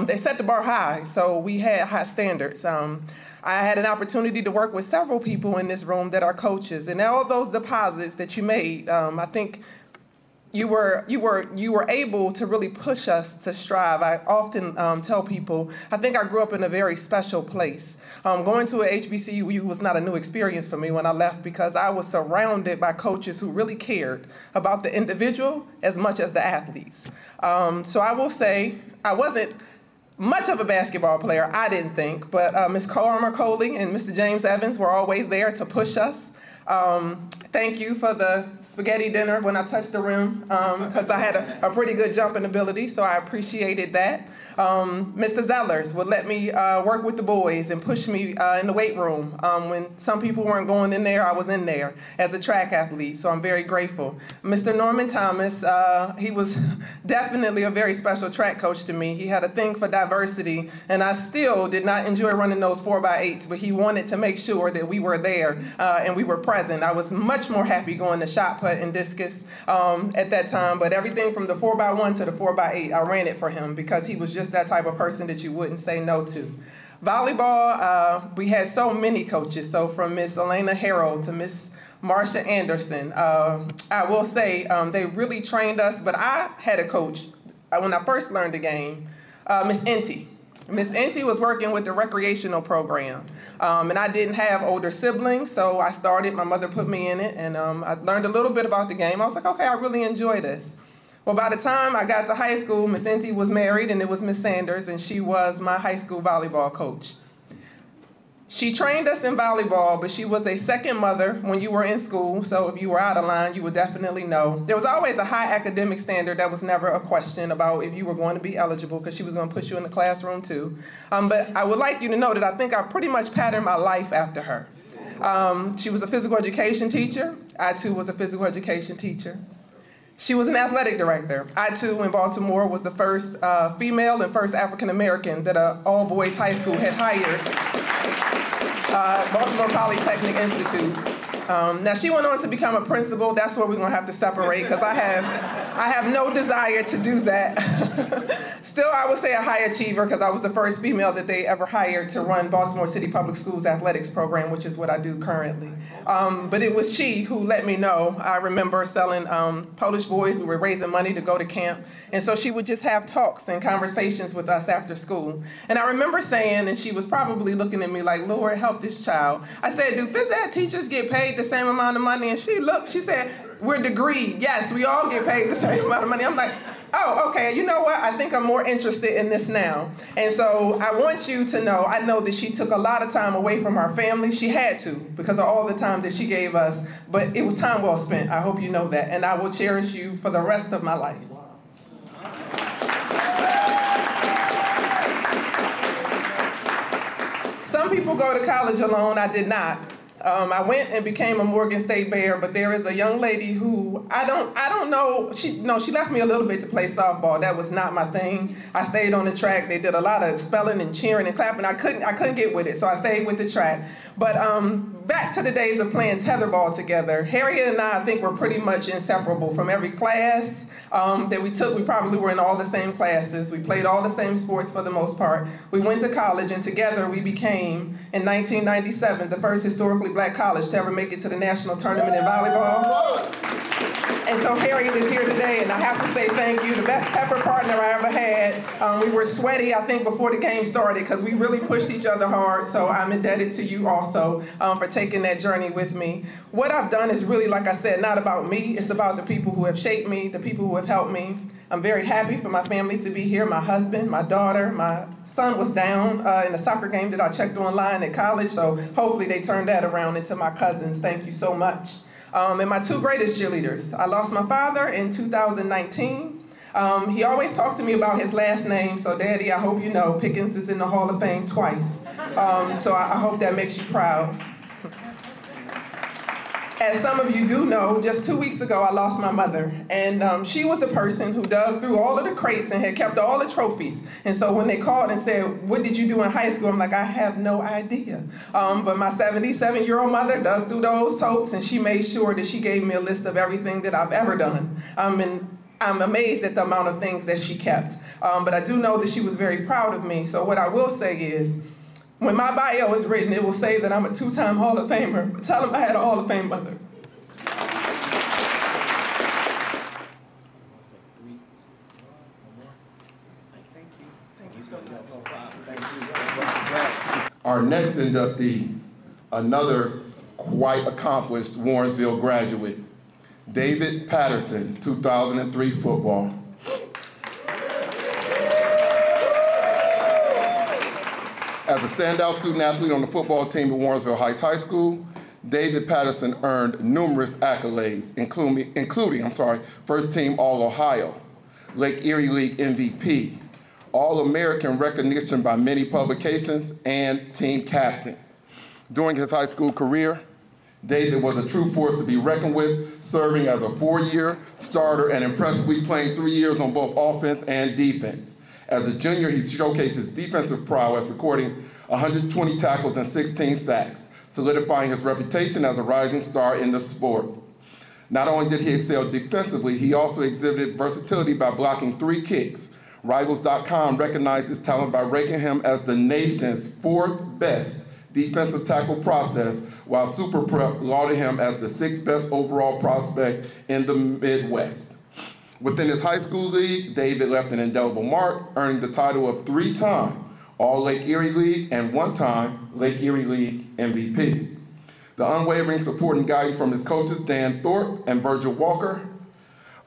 They set the bar high, so we had high standards. I had an opportunity to work with several people in this room that are coaches, and all those deposits that you made, I think you were able to really push us to strive. I often tell people, I think I grew up in a very special place. Going to a HBCU was not a new experience for me when I left because I was surrounded by coaches who really cared about the individual as much as the athletes. So I will say I wasn't much of a basketball player, I didn't think, but Ms. Carmer Coley and Mr. James Evans were always there to push us. Thank you for the spaghetti dinner when I touched the rim, because I had a pretty good jumping ability, so I appreciated that. Mr. Zellers would let me work with the boys and push me in the weight room. When some people weren't going in there, I was in there as a track athlete, so I'm very grateful. Mr. Norman Thomas, he was definitely a very special track coach to me. He had a thing for diversity, and I still did not enjoy running those 4x8s, but he wanted to make sure that we were there and we were present. I was much more happy going to shot put and discus at that time, but everything from the 4x1 to the 4x8, I ran it for him because he was just that type of person that you wouldn't say no to. Volleyball, we had so many coaches, so from Miss Elena Harrell to Miss Marsha Anderson. I will say they really trained us, but I had a coach when I first learned the game, Miss Enty. Miss Enty was working with the recreational program, and I didn't have older siblings, so I started, my mother put me in it, and I learned a little bit about the game. I was like, okay, I really enjoy this. Well, by the time I got to high school, Miss Enty was married, and it was Miss Sanders, and she was my high school volleyball coach. She trained us in volleyball, but she was a second mother when you were in school, so if you were out of line, you would definitely know. There was always a high academic standard. That was never a question about if you were going to be eligible, because she was going to put you in the classroom too. But I would like you to know that I think I pretty much patterned my life after her. She was a physical education teacher. I too was a physical education teacher. She was an athletic director. I too, in Baltimore, was the first female and first African-American that an all-boys high school had hired. Baltimore Polytechnic Institute. Now she went on to become a principal. That's where we're gonna have to separate because I have no desire to do that. Still, I would say a high achiever because I was the first female that they ever hired to run Baltimore City Public Schools athletics program, which is what I do currently. But it was she who let me know. I remember selling Polish boys. We were raising money to go to camp. And so she would just have talks and conversations with us after school. And I remember saying, and she was probably looking at me like, Lord, help this child. I said, do phys ed teachers get paid the same amount of money? And she looked, she said, we're degreed. Yes, we all get paid the same amount of money. I'm like, oh, okay, you know what? I think I'm more interested in this now. And so I want you to know, I know that she took a lot of time away from our family. She had to because of all the time that she gave us, but it was time well spent. I hope you know that. And I will cherish you for the rest of my life. Some people go to college alone. I did not. I went and became a Morgan State Bear, but there is a young lady who I don't know. She left me a little bit to play softball. That was not my thing. I stayed on the track. They did a lot of spelling and cheering and clapping. I couldn't get with it, so I stayed with the track. But back to the days of playing tetherball together, Harriet and I think were pretty much inseparable from every class that we took. We probably were in all the same classes. We played all the same sports for the most part. We went to college, and together we became, in 1997, the first historically black college to ever make it to the national tournament in volleyball. And so Harriet is here today, and I have to say thank you. The best pepper partner I ever had. We were sweaty, I think, before the game started because we really pushed each other hard, so I'm indebted to you also for taking that journey with me. What I've done is really, like I said, not about me. It's about the people who have shaped me, the people who have helped me. I'm very happy for my family to be here, my husband, my daughter. My son was down in a soccer game that I checked online at college, so hopefully they turned that around into my cousins. Thank you so much. And my two greatest cheerleaders. I lost my father in 2019. He always talked to me about his last name, so Daddy, I hope you know, Pickens is in the Hall of Fame twice. So I hope that makes you proud. As some of you do know, just 2 weeks ago, I lost my mother. And she was the person who dug through all of the crates and had kept all the trophies. And so when they called and said, what did you do in high school? I'm like, I have no idea. But my 77-year-old mother dug through those totes, and she made sure that she gave me a list of everything that I've ever done. And I'm amazed at the amount of things that she kept. But I do know that she was very proud of me. So what I will say is, when my bio is written, it will say that I'm a 2-time Hall of Famer. But tell them I had a Hall of Fame mother. Our Our next inductee, another quite accomplished Warrensville graduate, David Patterson, 2003 football. As a standout student athlete on the football team at Warrensville Heights High School, David Patterson earned numerous accolades, including first team All-Ohio, Lake Erie League MVP, All-American recognition by many publications, and team captain. During his high school career, David was a true force to be reckoned with, serving as a 4-year starter and impressively playing 3 years on both offense and defense. As a junior, he showcased his defensive prowess, recording 120 tackles and 16 sacks, solidifying his reputation as a rising star in the sport. Not only did he excel defensively, he also exhibited versatility by blocking 3 kicks. Rivals.com recognized his talent by ranking him as the nation's 4th best defensive tackle process, while Super Prep lauded him as the 6th best overall prospect in the Midwest. Within his high school league, David left an indelible mark, earning the title of 3-time All-Lake Erie League and 1-time Lake Erie League MVP. The unwavering support and guidance from his coaches, Dan Thorpe and Virgil Walker,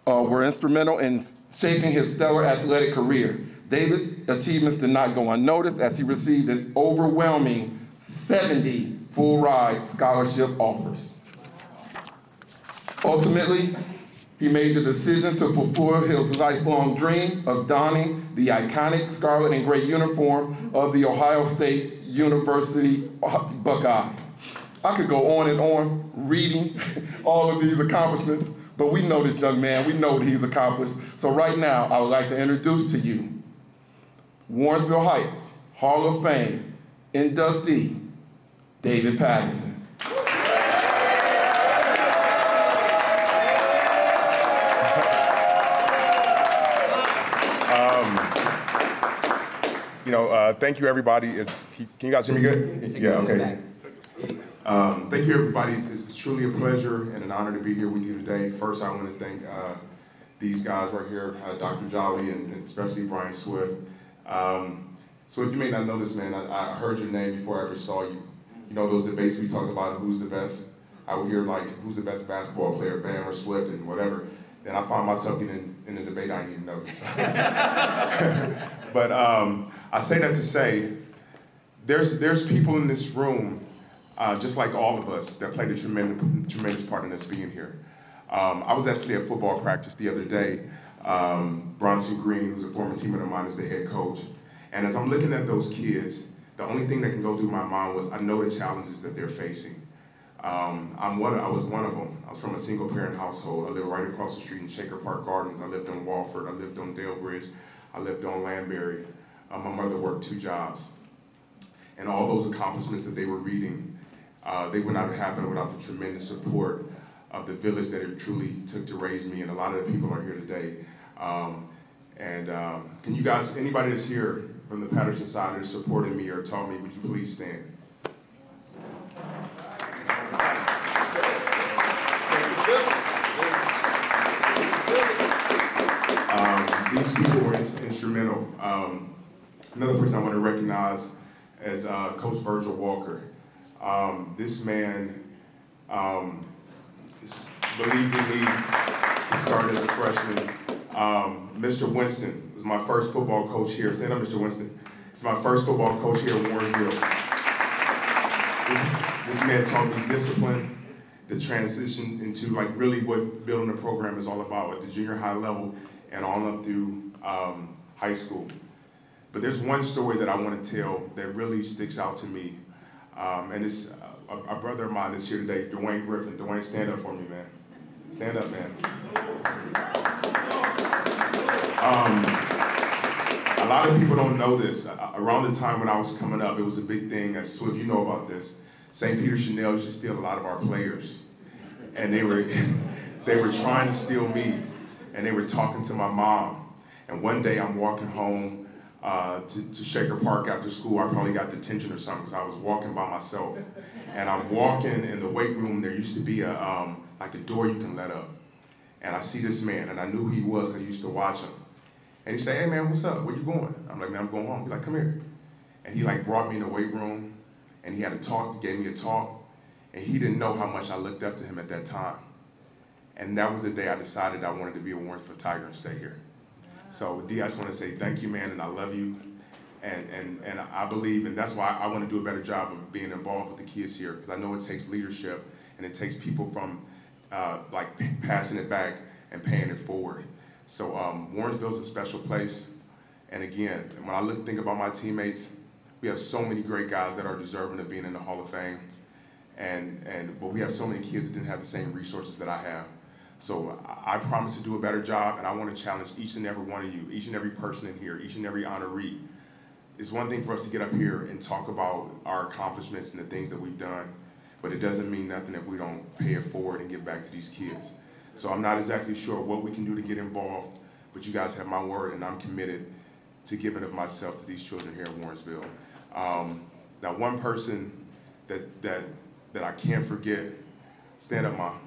were instrumental in shaping his stellar athletic career. David's achievements did not go unnoticed, as he received an overwhelming 70 full-ride scholarship offers. Ultimately, he made the decision to fulfill his lifelong dream of donning the iconic scarlet and gray uniform of the Ohio State University Buckeyes. I could go on and on reading all of these accomplishments, but we know this young man, we know what he's accomplished. So right now, I would like to introduce to you Warrensville Heights Hall of Fame inductee, David Patterson. Thank you, everybody. Can you guys hear me good? Yeah, okay. Thank you, everybody. It's truly a pleasure and an honor to be here with you today. First, I want to thank these guys right here, Dr. Jolly and especially Brian Swift. Swift, you may not know this, man. I heard your name before I ever saw you. You know those debates we talk about who's the best? I would hear like, who's the best basketball player, Bam or Swift and whatever. Then I found myself getting in a debate I didn't even notice. But I say that to say, there's people in this room, just like all of us, that played a tremendous part in us being here. I was actually at football practice the other day. Bronson Green, who's a former teammate of mine, is the head coach. And as I'm looking at those kids, the only thing that can go through my mind was I know the challenges that they're facing. I was one of them. I was from a single-parent household. I lived right across the street in Shaker Park Gardens. I lived on Walford. I lived on Dale Bridge. I lived on Landberry. My mother worked 2 jobs. And all those accomplishments that they were reading, they would not have happened without the tremendous support of the village that it truly took to raise me. And a lot of the people are here today. Can you guys, anybody that's here from the Patterson side that is supporting me or taught me, would you please stand? These people were instrumental. Another person I want to recognize is Coach Virgil Walker. This man believed in me to start as a freshman. Mr. Winston was my first football coach here. Stand up, Mr. Winston. He's my first football coach here in Warrensville. This man taught me discipline, the transition into like really what building a program is all about at the junior high level and on up through high school. But there's one story that I want to tell that really sticks out to me. And it's a brother of mine that's here today, Dwayne Griffin. Dwayne, stand up for me, man. Stand up, man. A lot of people don't know this. Around the time when I was coming up, it was a big thing. Swift, you know about this. St. Peter Chanel used to steal a lot of our players. And they were trying to steal me. And they were talking to my mom. And one day I'm walking home to Shaker Park after school. I probably got detention or something because I was walking by myself. And I'm walking in the weight room. There used to be like a door you can let up. And I see this man, and I knew who he was because I used to watch him. And he said, "Hey man, what's up? Where you going?" I'm like, "Man, I'm going home." He's like, "Come here." And he like brought me in the weight room. and he had a talk, he gave me a talk, and he didn't know how much I looked up to him at that time. And that was the day I decided I wanted to be a Warrensville Tiger and stay here. So D, I just want to say thank you, man, and I love you. And I believe, and that's why I want to do a better job of being involved with the kids here, because I know it takes leadership and it takes people from like passing it back and paying it forward. So Warrensville is a special place. And again, when I think about my teammates, we have so many great guys that are deserving of being in the Hall of Fame. But we have so many kids that didn't have the same resources that I have. So I promise to do a better job, and I want to challenge each and every one of you, each and every person in here, each and every honoree. It's one thing for us to get up here and talk about our accomplishments and the things that we've done, but it doesn't mean nothing if we don't pay it forward and give back to these kids. So I'm not exactly sure what we can do to get involved, but you guys have my word, and I'm committed to giving of myself to these children here at Warrensville. Now, one person that I can't forget, stand up, Mom.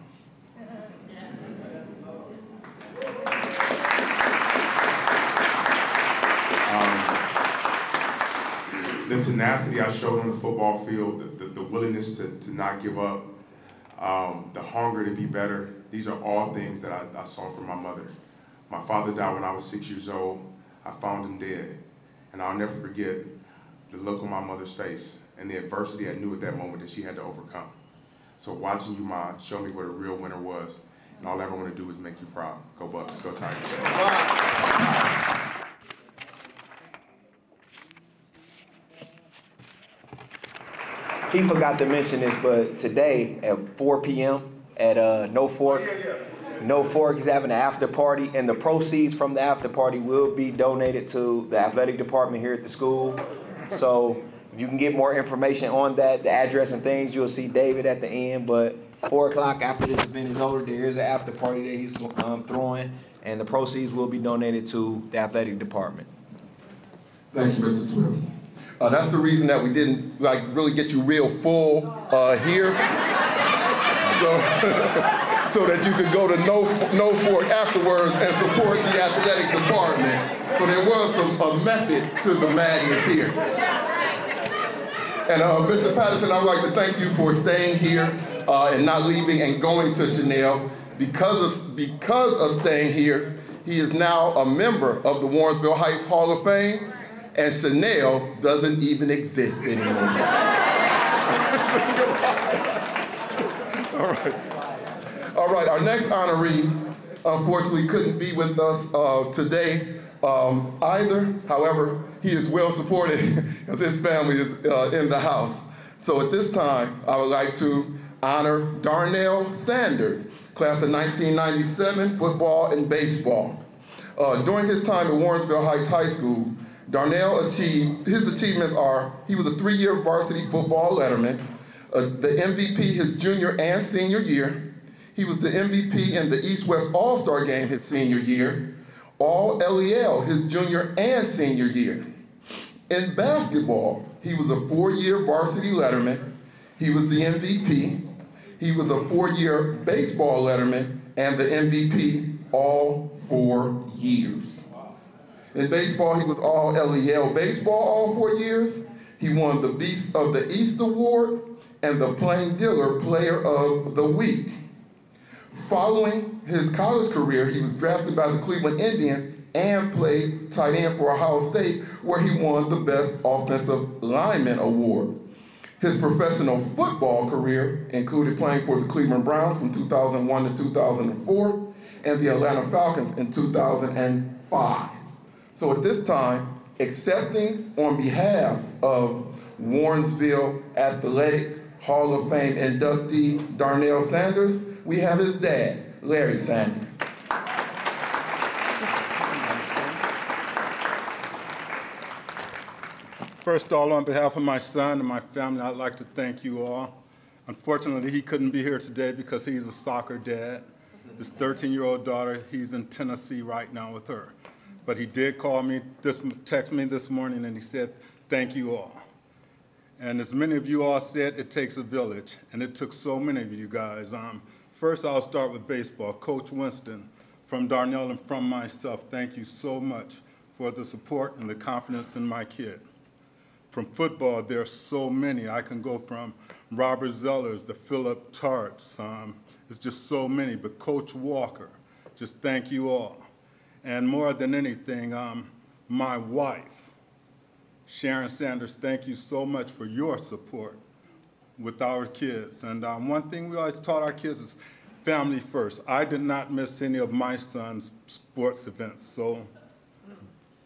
The tenacity I showed on the football field, the willingness to not give up, the hunger to be better, these are all things that I saw from my mother. My father died when I was 6 years old. I found him dead. And I'll never forget the look on my mother's face and the adversity I knew at that moment that she had to overcome. So watching you, Ma, show me what a real winner was. And all I ever want to do is make you proud. Go Bucks, go Tigers. He forgot to mention this, but today at 4 p.m. at No Fork, he's having an after party, and the proceeds from the after party will be donated to the athletic department here at the school. So if you can get more information on that, the address and things, you'll see David at the end. But 4 o'clock after this event is over, there is an after party that he's throwing, and the proceeds will be donated to the athletic department. Thank you, Mr. Swift. That's the reason that we didn't really get you real full here, so that you could go to No Fork afterwards and support the athletic department. So there was a method to the madness here. And Mr. Patterson, I'd like to thank you for staying here and not leaving and going to Chanel. Because of staying here, he is now a member of the Warrensville Heights Hall of Fame. And Chanel doesn't even exist anymore. All right, our next honoree, unfortunately, couldn't be with us today either. However, he is well supported as his family is in the house. So at this time, I would like to honor Darnell Sanders, class of 1997, football and baseball. During his time at Warrensville Heights High School, Darnell his achievements are, he was a 3-year varsity football letterman, the MVP his junior and senior year. He was the MVP in the East-West All-Star game his senior year, All-LEL his junior and senior year. In basketball, he was a 4-year varsity letterman. He was the MVP. He was a 4-year baseball letterman and the MVP all 4 years. In baseball, he was All-LEL baseball all 4 years. He won the Beast of the East Award and the Plain Dealer Player of the Week. Following his college career, he was drafted by the Cleveland Indians and played tight end for Ohio State, where he won the Best Offensive Lineman Award. His professional football career included playing for the Cleveland Browns from 2001 to 2004 and the Atlanta Falcons in 2005. So at this time, accepting on behalf of Warrensville Athletic Hall of Fame inductee Darnell Sanders, we have his dad, Larry Sanders. First of all, on behalf of my son and my family, I'd like to thank you all. Unfortunately, he couldn't be here today because he's a soccer dad. His 13-year-old daughter, he's in Tennessee right now with her. But he did call me, text me this morning, and he said, thank you all. And as many of you all said, it takes a village, and it took so many of you guys. First, I'll start with baseball. Coach Winston, from Darnell and from myself, thank you so much for the support and the confidence in my kid. From football, there are so many. I can go from Robert Zellers, the Philip Tarts. It's just so many. But Coach Walker, just thank you all. And more than anything, my wife, Sharon Sanders, thank you so much for your support with our kids. And one thing we always taught our kids is family first. I did not miss any of my son's sports events, so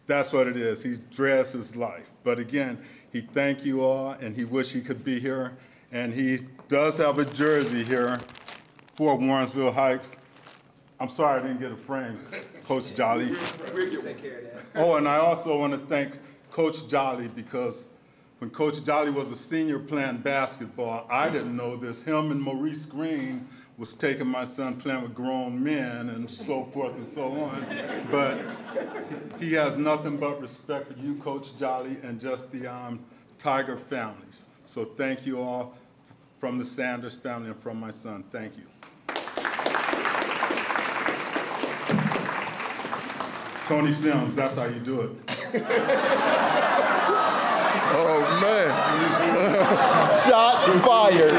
that's what it is. He dreads his life. But again, he thanked you all, and he wished he could be here. And he does have a jersey here for Warrensville Heights. I'm sorry I didn't get a frame, Coach Jolly. We'll take care of that. Oh, and I also want to thank Coach Jolly, because when Coach Jolly was a senior playing basketball, I didn't know this. Him and Maurice Green was taking my son playing with grown men and so forth and so on. But he has nothing but respect for you, Coach Jolly, and just the Tiger families. So thank you all from the Sanders family and from my son. Thank you. Tony Sims, that's how you do it. Oh, man. Shot fired.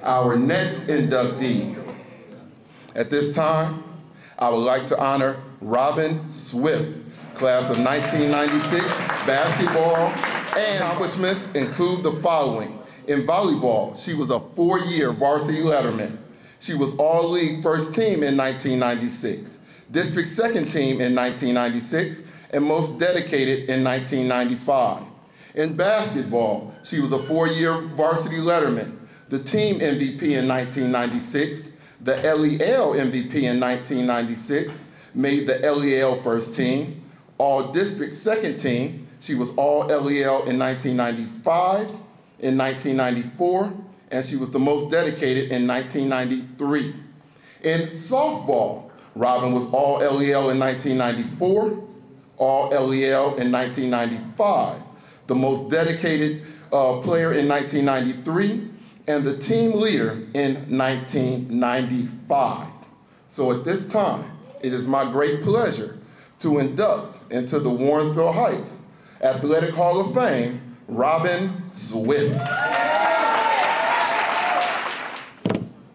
Our next inductee. At this time, I would like to honor Robin Swift, class of 1996, basketball, and accomplishments include the following. In volleyball, she was a 4-year varsity letterman. She was all-league first team in 1996, district second team in 1996, and most dedicated in 1995. In basketball, she was a 4-year varsity letterman, the team MVP in 1996, the LEL MVP in 1996, made the LEL first team, all-district second team. She was all LEL in 1995, in 1994, and she was the most dedicated in 1993. In softball, Robin was all LEL in 1994, all LEL in 1995, the most dedicated player in 1993, and the team leader in 1995. So at this time, it is my great pleasure to induct into the Warrensville Heights Athletic Hall of Fame, Robin Swift.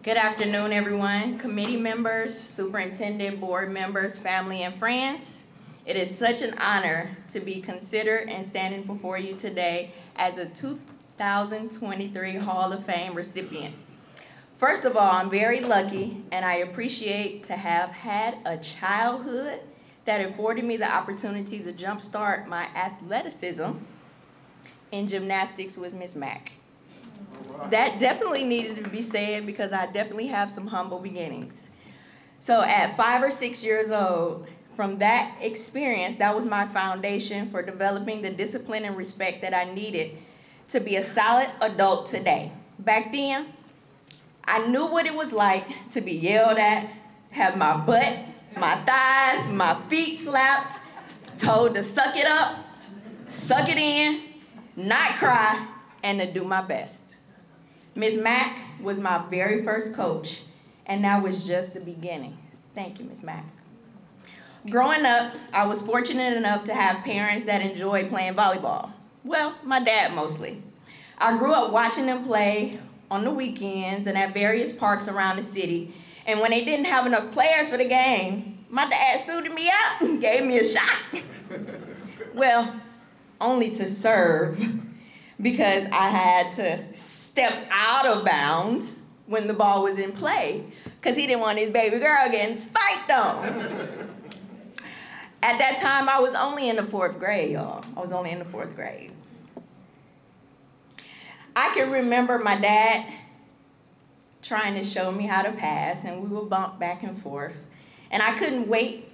Good afternoon, everyone. Committee members, superintendent, board members, family, and friends. It is such an honor to be considered and standing before you today as a 2023 Hall of Fame recipient. First of all, I'm very lucky, and I appreciate to have had a childhood that afforded me the opportunity to jumpstart my athleticism in gymnastics with Miss Mack. That definitely needed to be said because I definitely have some humble beginnings. So at 5 or 6 years old, from that experience, that was my foundation for developing the discipline and respect that I needed to be a solid adult today. Back then, I knew what it was like to be yelled at, have my butt, my thighs, my feet slapped, told to suck it up, suck it in, not cry, and to do my best. Ms. Mack was my very first coach, and that was just the beginning. Thank you, Ms. Mack. Growing up, I was fortunate enough to have parents that enjoyed playing volleyball. Well, my dad mostly. I grew up watching them play on the weekends and at various parks around the city, and when they didn't have enough players for the game, my dad suited me up and gave me a shot. Well, only to serve, because I had to step out of bounds when the ball was in play, because he didn't want his baby girl getting spiked on. At that time, I was only in the 4th grade, y'all. I was only in the 4th grade. I can remember my dad trying to show me how to pass, and we would bump back and forth. And I couldn't wait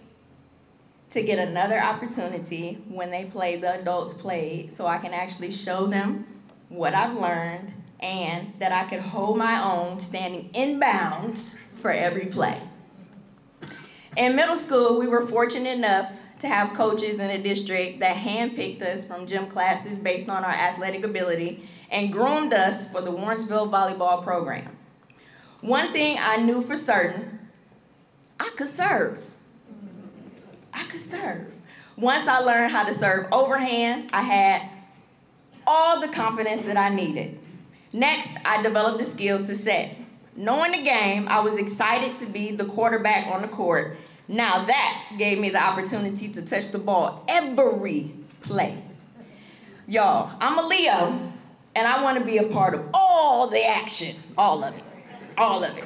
to get another opportunity when they played, the adults played, so I can actually show them what I've learned and that I could hold my own standing in bounds for every play. In middle school, we were fortunate enough to have coaches in the district that handpicked us from gym classes based on our athletic ability and groomed us for the Warrensville volleyball program. One thing I knew for certain, I could serve. I could serve. Once I learned how to serve overhand, I had all the confidence that I needed. Next, I developed the skills to set. Knowing the game, I was excited to be the quarterback on the court. Now that gave me the opportunity to touch the ball every play. Y'all, I'm a Leo, and I want to be a part of all the action. All of it. All of it.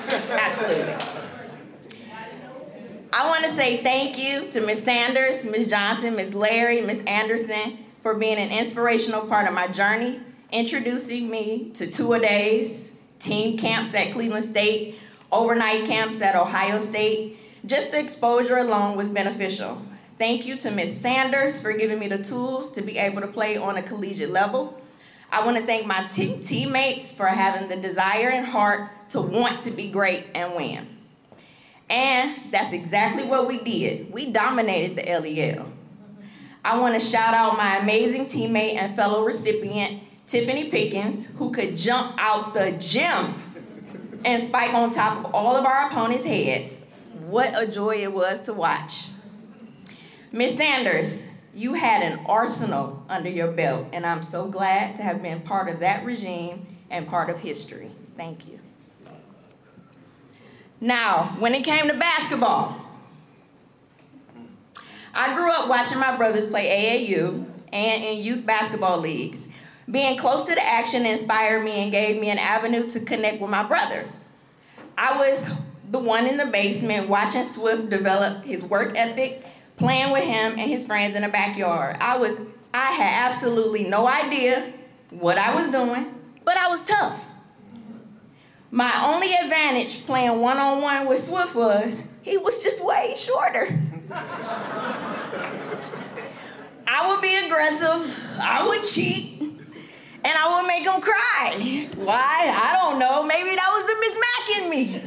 Absolutely. I want to say thank you to Ms. Sanders, Ms. Johnson, Ms. Larry, Ms. Anderson for being an inspirational part of my journey, introducing me to two-a-days, team camps at Cleveland State, overnight camps at Ohio State. Just the exposure alone was beneficial. Thank you to Ms. Sanders for giving me the tools to be able to play on a collegiate level. I want to thank my teammates for having the desire and heart to want to be great and win. And that's exactly what we did. We dominated the LEL. I want to shout out my amazing teammate and fellow recipient, Tiffany Pickens, who could jump out the gym and spike on top of all of our opponents' heads. What a joy it was to watch. Ms. Sanders, you had an arsenal under your belt, and I'm so glad to have been part of that regime and part of history. Thank you. Now, when it came to basketball, I grew up watching my brothers play AAU and in youth basketball leagues. Being close to the action inspired me and gave me an avenue to connect with my brother. I was the one in the basement watching Swift develop his work ethic, playing with him and his friends in the backyard. I had absolutely no idea what I was doing, but I was tough. My only advantage playing one-on-one with Swift was he was just way shorter. I would be aggressive, I would cheat, and I would make him cry. Why? I don't know. Maybe that was the Miss Mac in me.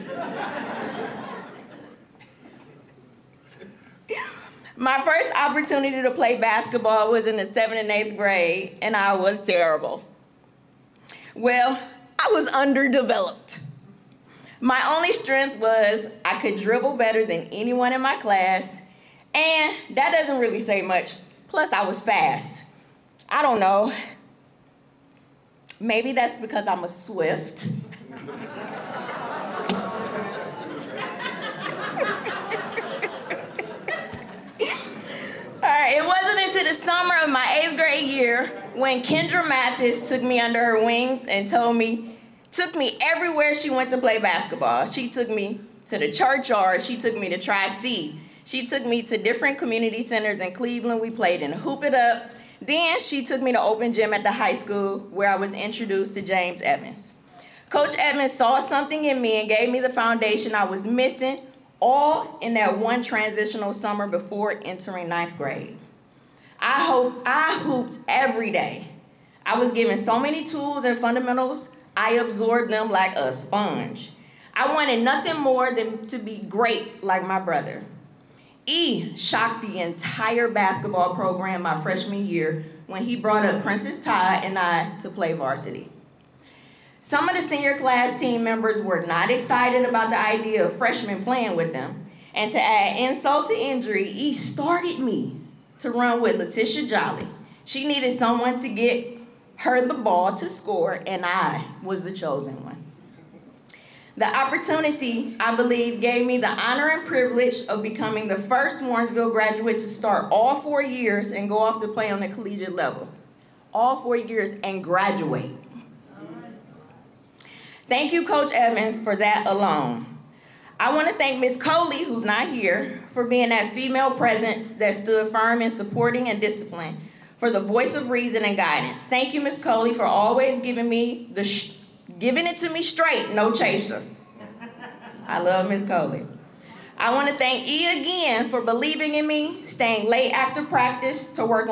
My first opportunity to play basketball was in the 7th and 8th grade, and I was terrible. Well, I was underdeveloped. My only strength was I could dribble better than anyone in my class, and that doesn't really say much. Plus, I was fast. I don't know. Maybe that's because I'm a Swift. It wasn't until the summer of my 8th grade year when Kendra Mathis took me under her wings and took me everywhere she went to play basketball. She took me to the churchyard. She took me to Tri-C. She took me to different community centers in Cleveland. We played in Hoop It Up. Then she took me to open gym at the high school where I was introduced to James Evans. Coach Evans saw something in me and gave me the foundation I was missing, all in that one transitional summer before entering 9th grade. I hooped every day. I was given so many tools and fundamentals, I absorbed them like a sponge. I wanted nothing more than to be great like my brother. E shocked the entire basketball program my freshman year when he brought up Princess Todd and I to play varsity. Some of the senior class team members were not excited about the idea of freshmen playing with them. And to add insult to injury, E started me to run with Letitia Jolly. She needed someone to get her the ball to score, and I was the chosen one. The opportunity, I believe, gave me the honor and privilege of becoming the first Warrensville graduate to start all 4 years and go off to play on the collegiate level. All 4 years and graduate. Thank you, Coach Evans, for that alone. I want to thank Ms. Coley, who's not here, for being that female presence that stood firm in supporting and discipline, for the voice of reason and guidance. Thank you, Ms. Coley, for always giving it to me straight, no chaser. I love Ms. Coley. I want to thank E again for believing in me, staying late after practice to work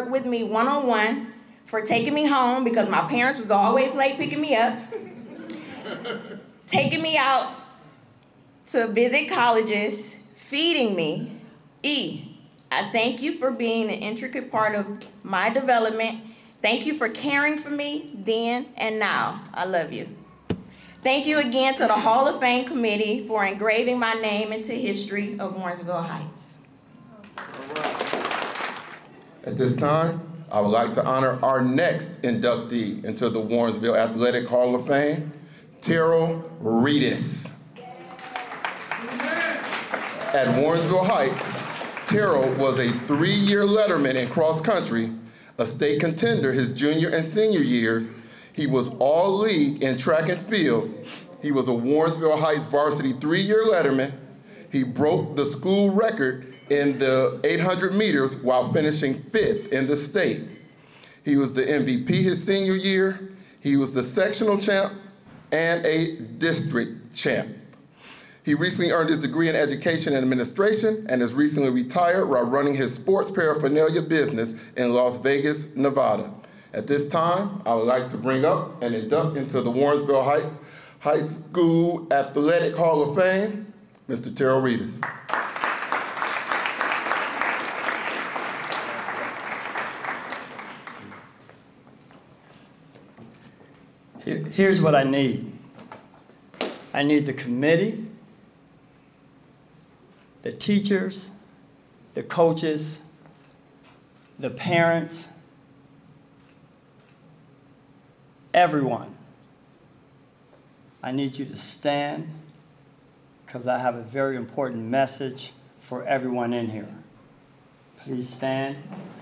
with me one-on-one, for taking me home because my parents was always late picking me up, taking me out to visit colleges, feeding me. E, I thank you for being an intricate part of my development. Thank you for caring for me then and now. I love you. Thank you again to the Hall of Fame Committee for engraving my name into history of Warrensville Heights. At this time, I would like to honor our next inductee into the Warrensville Athletic Hall of Fame, Terrell Reedus. At Warrensville Heights, Terrell was a 3-year letterman in cross country, a state contender his junior and senior years. He was all-league in track and field. He was a Warrensville Heights varsity 3-year letterman. He broke the school record in the 800 meters while finishing 5th in the state. He was the MVP his senior year. He was the sectional champ and a district champ. He recently earned his degree in education and administration and has recently retired while running his sports paraphernalia business in Las Vegas, Nevada. At this time, I would like to bring up and induct into the Warrensville Heights High School Athletic Hall of Fame, Mr. Terrell Reedus. Here's what I need. I need the committee, the teachers, the coaches, the parents, everyone. I need you to stand because I have a very important message for everyone in here. Please stand.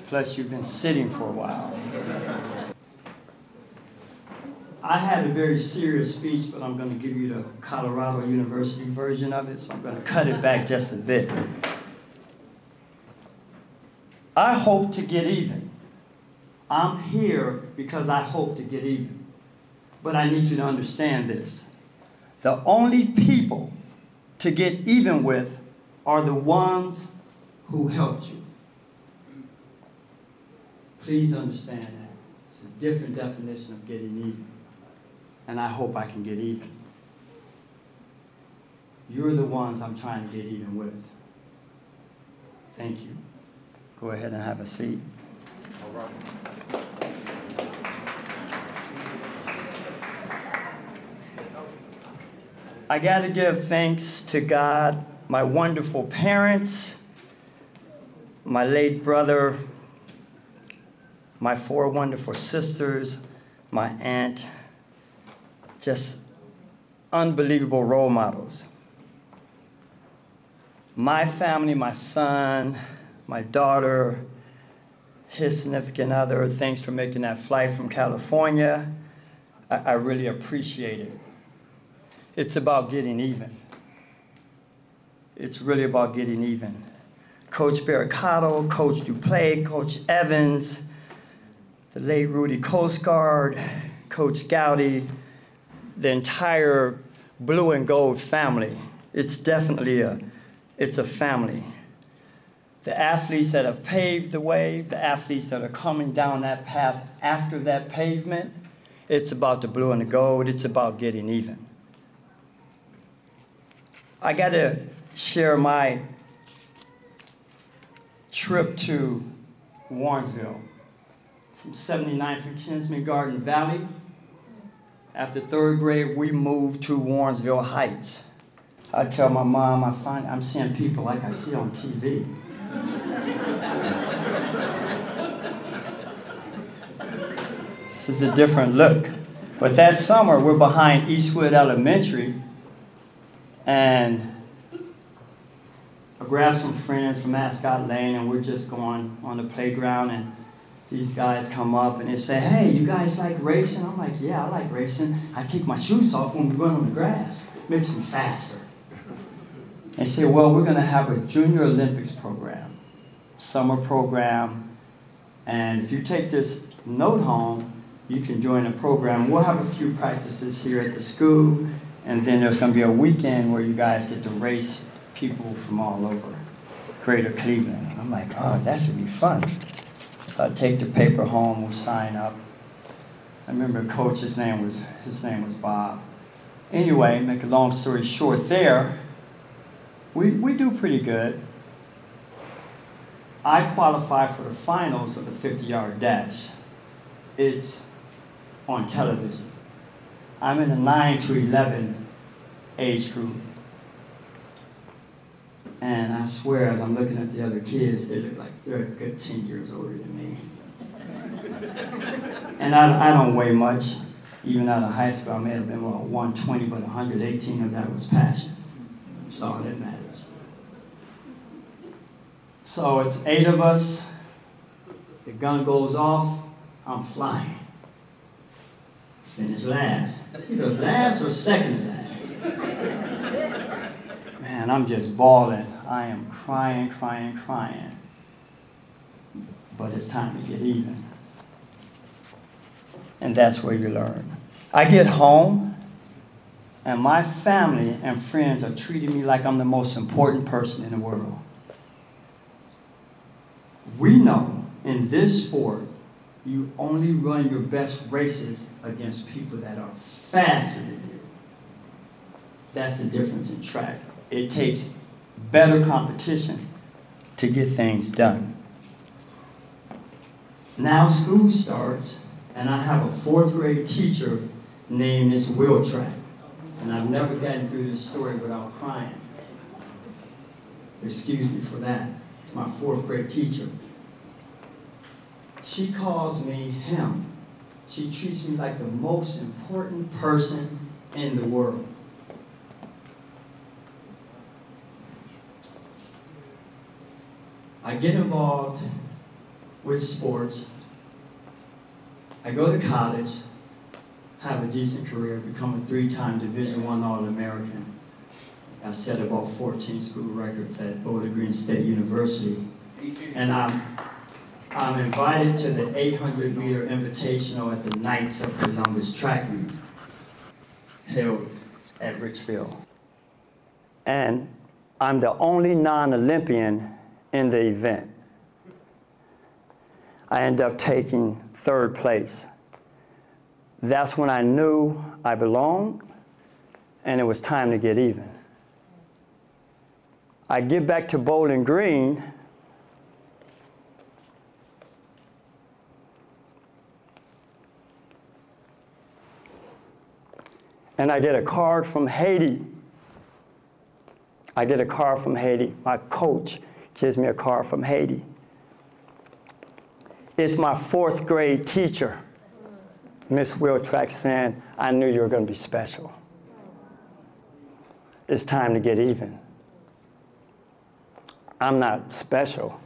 Plus, you've been sitting for a while. I had a very serious speech, but I'm going to give you the Colorado University version of it, so I'm going to cut it back just a bit. I hope to get even. I'm here because I hope to get even. But I need you to understand this. The only people to get even with are the ones who helped you. Please understand that. It's a different definition of getting even. And I hope I can get even. You're the ones I'm trying to get even with. Thank you. Go ahead and have a seat. All right. I got to give thanks to God, my wonderful parents, my late brother, my 4 wonderful sisters, my aunt, just unbelievable role models. My family, my son, my daughter, his significant other, thanks for making that flight from California. I really appreciate it. It's about getting even. It's really about getting even. Coach Barricato, Coach Duplay, Coach Evans, the late Rudy Coast Guard, Coach Gowdy, the entire blue and gold family. It's definitely it's a family. The athletes that have paved the way, the athletes that are coming down that path after that pavement, it's about the blue and the gold. It's about getting even. I got to share my trip to Warrensville from 79th and Kinsman Garden Valley. After 3rd grade, we moved to Warrensville Heights. I tell my mom, I'm seeing people like I see on TV. This is a different look. But that summer, we're behind Eastwood Elementary, and I grabbed some friends from Ascot Lane, and we're just going on the playground, and these guys come up and they say, "Hey, you guys like racing?" I'm like, "Yeah, I like racing. I take my shoes off when we run on the grass. Makes me faster." They say, "Well, we're going to have a Junior Olympics program, summer program, and if you take this note home, you can join the program. We'll have a few practices here at the school, and then there's going to be a weekend where you guys get to race people from all over Greater Cleveland." I'm like, "Oh, that should be fun." So I take the paper home, we sign up. I remember coach, his name was Bob. Anyway, make a long story short there, we do pretty good. I qualify for the finals of the 50-yard dash. It's on television. I'm in the 9 to 11 age group. And I swear, as I'm looking at the other kids, they look like they're a good 10 years older than me. And I don't weigh much. Even out of high school, I may have been about 120, but 118 of that was passion. That's all that matters. So it's 8 of us. The gun goes off, I'm flying. Finish last. It's either last or second last. Man, I'm just bawling. I am crying, crying, crying. But it's time to get even. And that's where you learn. I get home, and my family and friends are treating me like I'm the most important person in the world. We know in this sport, you only run your best races against people that are faster than you. That's the difference in track. It takes better competition to get things done. Now school starts, and I have a 4th grade teacher named Miss Wiltrack. And I've never gotten through this story without crying. Excuse me for that. It's my 4th grade teacher. She calls me him. She treats me like the most important person in the world. I get involved with sports. I go to college, have a decent career, become a 3-time Division I All-American. I set about 14 school records at Bowling Green State University. And I'm invited to the 800-meter invitational at the Knights of Columbus track meet held at Richfield. And I'm the only non-Olympian in the event. I end up taking 3rd place. That's when I knew I belonged, and it was time to get even. I get back to Bowling Green, and I get a card from Haiti. I get a card from Haiti. My coach gives me a card from Haiti. It's my 4th grade teacher, Miss Wiltrack, saying, I knew you were going to be special. It's time to get even. I'm not special.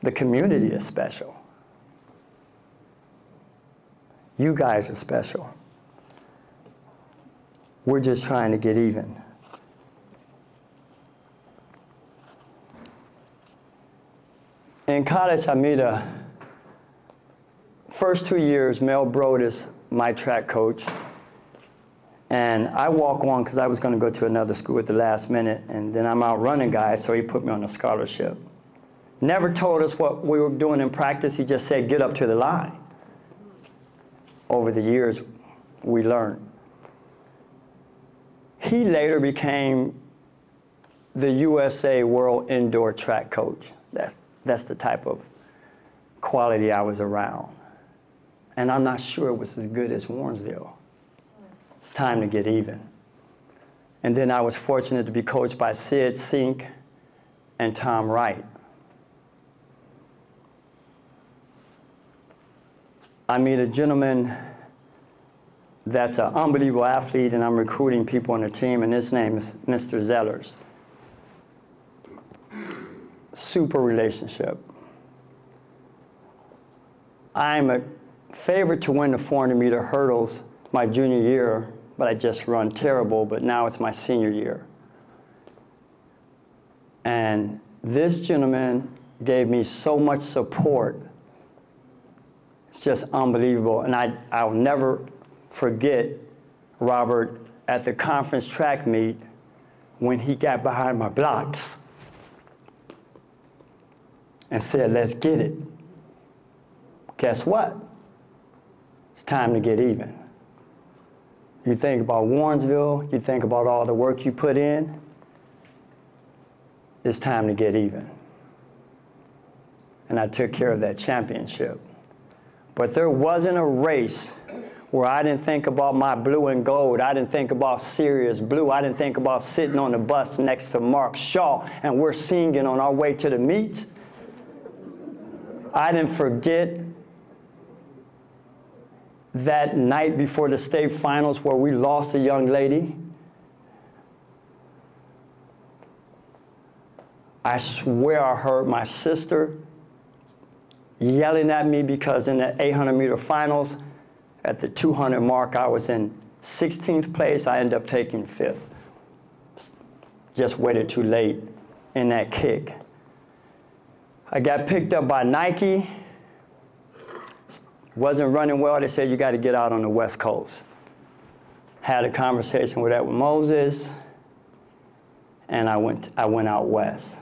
The community is special. You guys are special. We're just trying to get even. In college, I meet first 2 years, Mel Brodus, my track coach, and I walk on because I was going to go to another school at the last minute, and then I'm out running guys, so he put me on a scholarship. Never told us what we were doing in practice. He just said, get up to the line. Over the years, we learned. He later became the USA World Indoor Track Coach. That's the type of quality I was around. And I'm not sure it was as good as Warrensville. It's time to get even. And then I was fortunate to be coached by Sid Sink and Tom Wright. I meet a gentleman that's an unbelievable athlete, and I'm recruiting people on the team, and his name is Mr. Zellers. Super relationship. I'm a favorite to win the 400-meter hurdles my junior year, but I just run terrible, but now it's my senior year. And this gentleman gave me so much support. It's just unbelievable. And I'll never forget Robert at the conference track meet when he got behind my blocks and said, let's get it. Guess what? It's time to get even. You think about Warrensville, you think about all the work you put in, it's time to get even. And I took care of that championship. But there wasn't a race where I didn't think about my blue and gold. I didn't think about Sirius Blue. I didn't think about sitting on the bus next to Mark Shaw and we're singing on our way to the meet. I didn't forget that night before the state finals where we lost a young lady. I swear I heard my sister yelling at me because in the 800-meter finals, at the 200 mark, I was in 16th place. I ended up taking 5th. Just waited too late in that kick. I got picked up by Nike. Wasn't running well. They said, you got to get out on the West Coast. Had a conversation with Edwin Moses, and I went out west.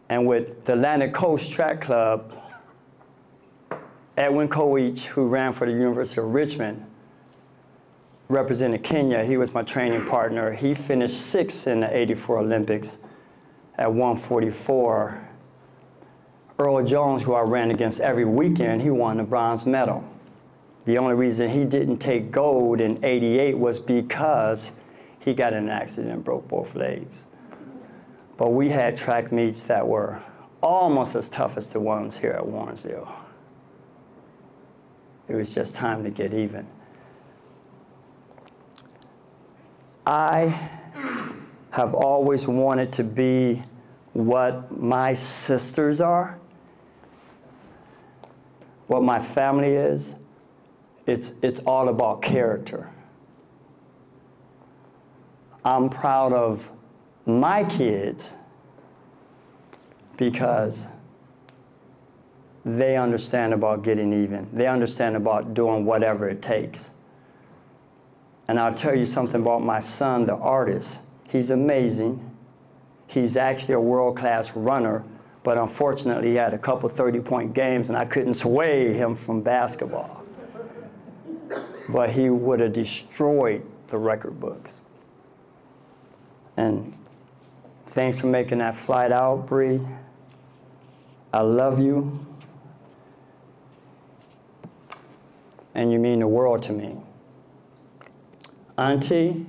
And with the Atlantic Coast Track Club, Edwin Koech, who ran for the University of Richmond, represented Kenya. He was my training partner. He finished 6th in the '84 Olympics at 144. Earl Jones, who I ran against every weekend, he won the bronze medal. The only reason he didn't take gold in '88 was because he got in an accident and broke both legs. But we had track meets that were almost as tough as the ones here at Warrensville. It was just time to get even. I have always wanted to be what my sisters are, what my family is. It's all about character. I'm proud of my kids because they understand about getting even. They understand about doing whatever it takes. And I'll tell you something about my son, the artist. He's amazing. He's actually a world-class runner, but unfortunately he had a couple 30-point games and I couldn't sway him from basketball. But he would have destroyed the record books. And thanks for making that flight out, Bree. I love you. And you mean the world to me. Auntie,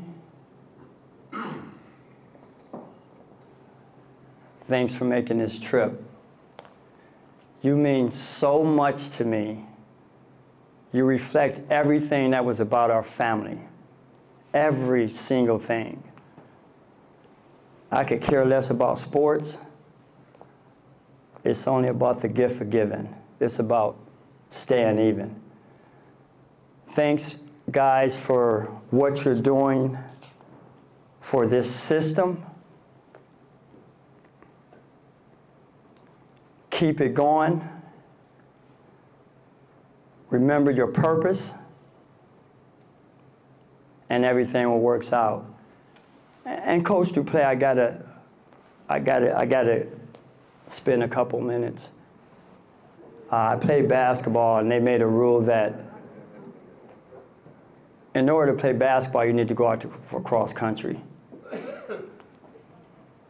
thanks for making this trip. You mean so much to me. You reflect everything that was about our family. Every single thing. I could care less about sports. It's only about the gift of giving. It's about staying even. Thanks, guys, for what you're doing for this system. Keep it going. Remember your purpose, and everything will work out. And Coach Duplay, I gotta spend a couple minutes. I played basketball, and they made a rule that in order to play basketball, you need to go out for cross country.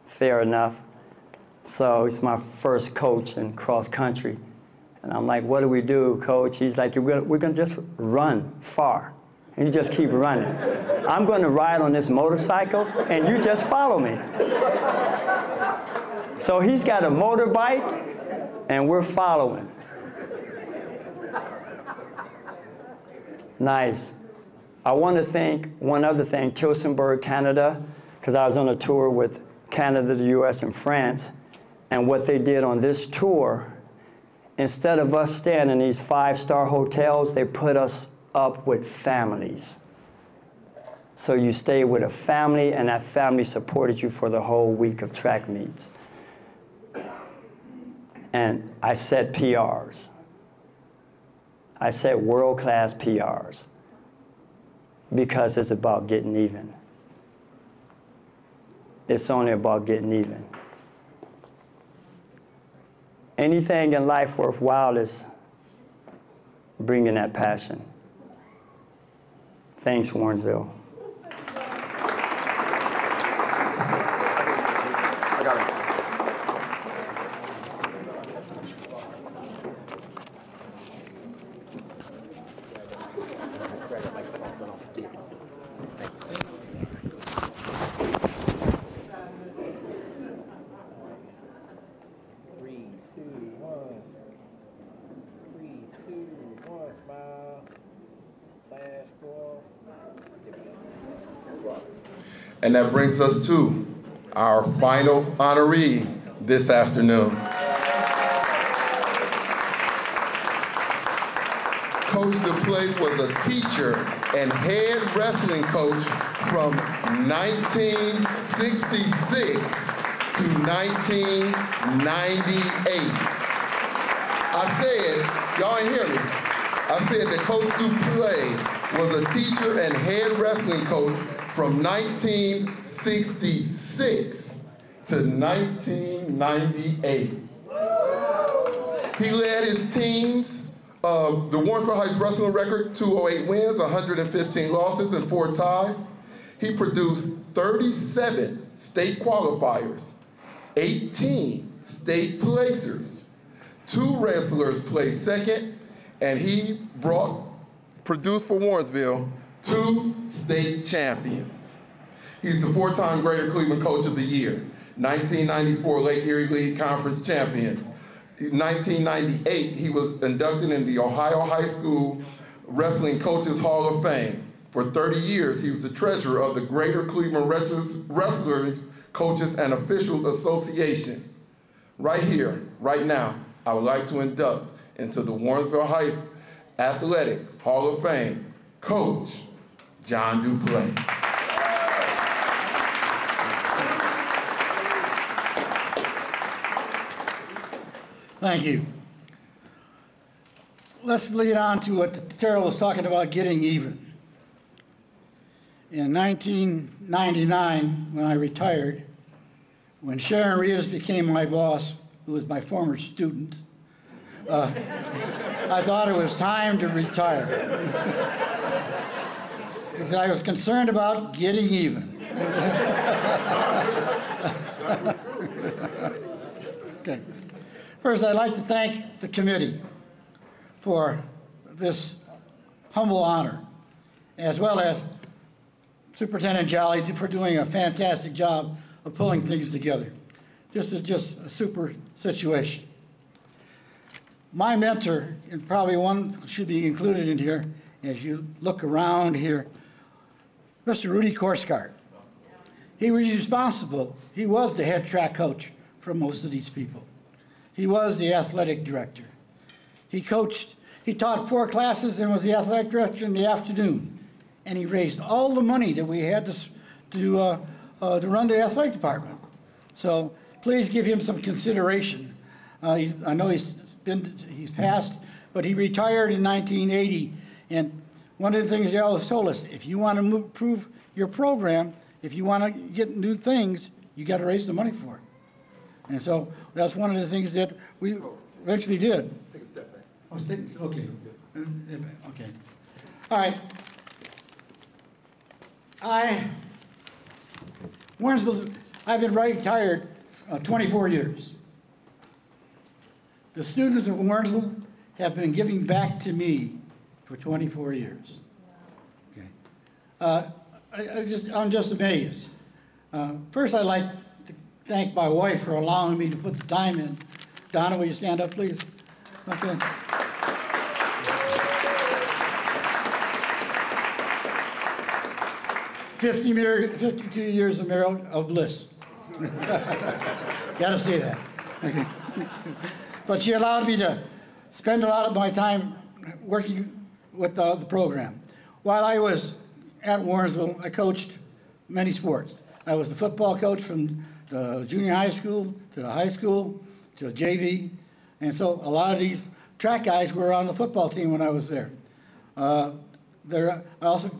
Fair enough. So it's my first coach in cross country. And I'm like, what do we do, coach? He's like, we're gonna just run far. And you just keep running. I'm gonna ride on this motorcycle and you just follow me. So he's got a motorbike and we're following. Nice. I want to thank one other thing, Tillsonburg, Canada, because I was on a tour with Canada, the US, and France. And what they did on this tour, instead of us staying in these 5-star hotels, they put us up with families. So you stay with a family, and that family supported you for the whole week of track meets. And I set PRs. I set world-class PRs because it's about getting even. It's only about getting even. Anything in life worthwhile is bringing that passion. Thanks, Warrensville. I got it. And that brings us to our final honoree this afternoon. Coach DePlay was a teacher and head wrestling coach from 1966 to 1998. I said, y'all ain't hear me. I said that Coach DePlay was a teacher and head wrestling coach from 1966 to 1998. He led his teams. The Warrensville Heights wrestling record, 208 wins, 115 losses, and 4 ties. He produced 37 state qualifiers, 18 state placers, 2 wrestlers placed second, and he produced for Warrensville 2 state champions. He's the 4-time Greater Cleveland Coach of the Year, 1994 Lake Erie League Conference champions. In 1998, he was inducted in the Ohio High School Wrestling Coaches Hall of Fame. For 30 years, he was the treasurer of the Greater Cleveland Wrestlers, Coaches, and Officials Association. Right here, right now, I would like to induct into the Warrensville Heights Athletic Hall of Fame, Coach John DePlay. Thank you. Let's lead on to what Terrell was talking about, getting even. In 1999, when I retired, when Sharon Rivas became my boss, who was my former student, I thought it was time to retire. Because I was concerned about getting even. Okay. First, I'd like to thank the committee for this humble honor, as well as Superintendent Jolly for doing a fantastic job of pulling things together. This is just a super situation. My mentor, and probably one should be included in here as you look around here, Mr. Rudy Korsgaard. He was responsible. He was the head track coach for most of these people. He was the athletic director. He taught 4 classes and was the athletic director in the afternoon. And he raised all the money that we had to run the athletic department. So please give him some consideration. I know he's passed, but he retired in 1980. And one of the things he always told us, if you want to improve your program, if you want to get new things, you got to raise the money for it. And so that's one of the things that we eventually did. Take a step back. Oh, okay. Okay. All right. I've been retired 24 years. The students of Warrensville have been giving back to me for 24 years. Okay. I'm just amazed. First, I'd like to thank my wife for allowing me to put the time in. Donna, will you stand up, please? Okay. "52 years of bliss." Gotta say that. Okay. But she allowed me to spend a lot of my time working with the program. While I was at Warrensville, I coached many sports. I was the football coach from the junior high school to the high school to the JV. And so a lot of these track guys were on the football team when I was there. I also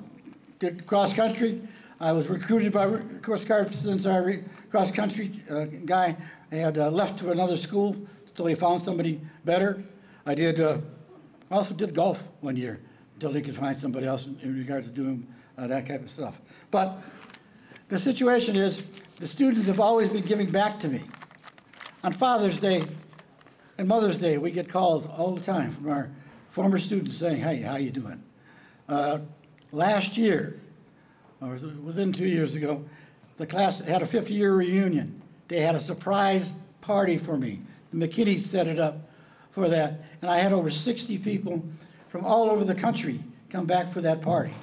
did cross country. I was recruited by Korsgaard since our cross country guy had left to another school until he found somebody better. I also did golf one year until he could find somebody else in regards to doing that kind of stuff. But the situation is the students have always been giving back to me. On Father's Day and Mother's Day, we get calls all the time from our former students saying, "Hey, how you doing?" Last year, or within 2 years ago, the class had a 50-year reunion. They had a surprise party for me. The McKinneys set it up for that, and I had over 60 people from all over the country come back for that party.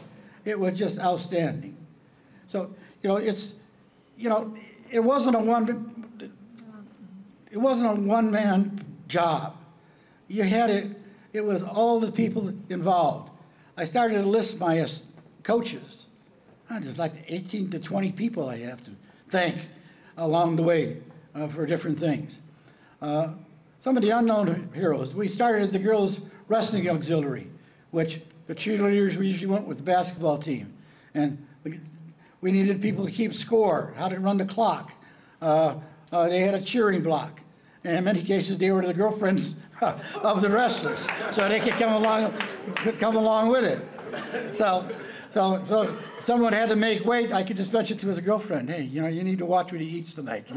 It was just outstanding. So it wasn't a one-man job. You had it. It was all the people involved. I started to list my coaches. There's like 18 to 20 people I have to thank along the way for different things. Some of the unknown heroes. We started the girls' wrestling auxiliary, which the cheerleaders usually went with the basketball team. And we needed people to keep score, how to run the clock. They had a cheering block. And in many cases, they were the girlfriends of the wrestlers, so they could come along with it. So if someone had to make weight, I could just mention to his girlfriend, hey, you need to watch what he eats tonight.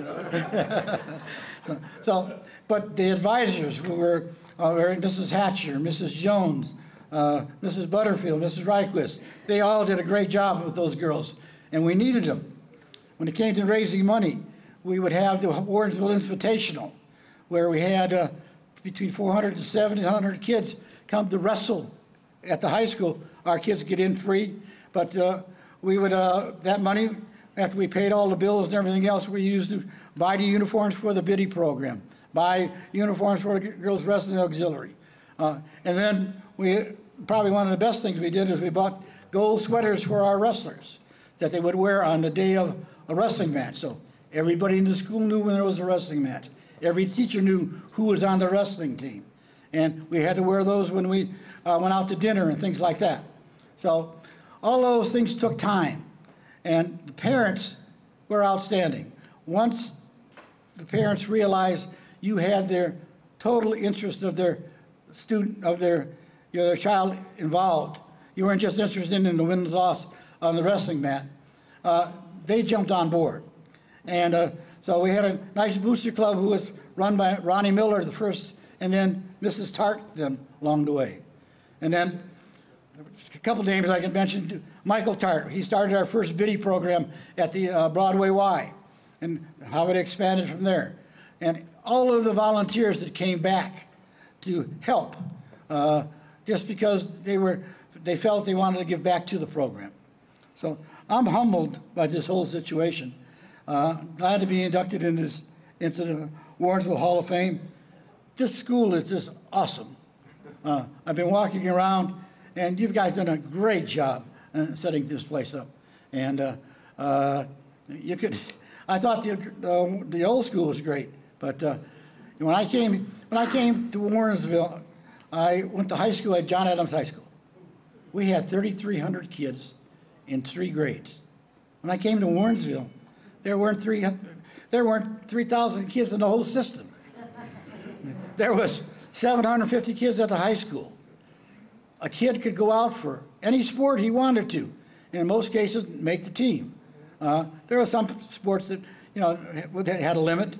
But the advisors who were Mrs. Hatcher, Mrs. Jones, Mrs. Butterfield, Mrs. Reichwist, they all did a great job with those girls, and we needed them. When it came to raising money, we would have the Warrensville Invitational, where we had between 400 and 700 kids come to wrestle at the high school. Our kids get in free, but we would, that money, after we paid all the bills and everything else, we used to buy the uniforms for the biddy program, buy uniforms for the girls' wrestling auxiliary. And then probably one of the best things we did is we bought gold sweaters for our wrestlers that they would wear on the day of a wrestling match. So everybody in the school knew when there was a wrestling match. Every teacher knew who was on the wrestling team. And we had to wear those when we went out to dinner and things like that. So all those things took time. And the parents were outstanding. Once the parents realized you had their total interest of their student, of their child involved, you weren't just interested in the win-loss on the wrestling mat, they jumped on board. And so we had a nice booster club who was run by Ronnie Miller the first, and then Mrs. Tart then along the way. And then a couple names I can mention, Michael Tart. He started our first biddy program at the Broadway Y, and how it expanded from there. And all of the volunteers that came back to help, just because they felt they wanted to give back to the program. So I'm humbled by this whole situation. Glad to be inducted into the Warrensville Hall of Fame. This school is just awesome. I've been walking around, and you guys done a great job setting this place up. And I thought the old school was great, but when I came to Warrensville, I went to high school at John Adams High School. We had 3,300 kids in 3 grades. When I came to Warrensville, there weren't 3,000 kids in the whole system. There was 750 kids at the high school. A kid could go out for any sport he wanted to, and in most cases, make the team. There were some sports that, had a limit,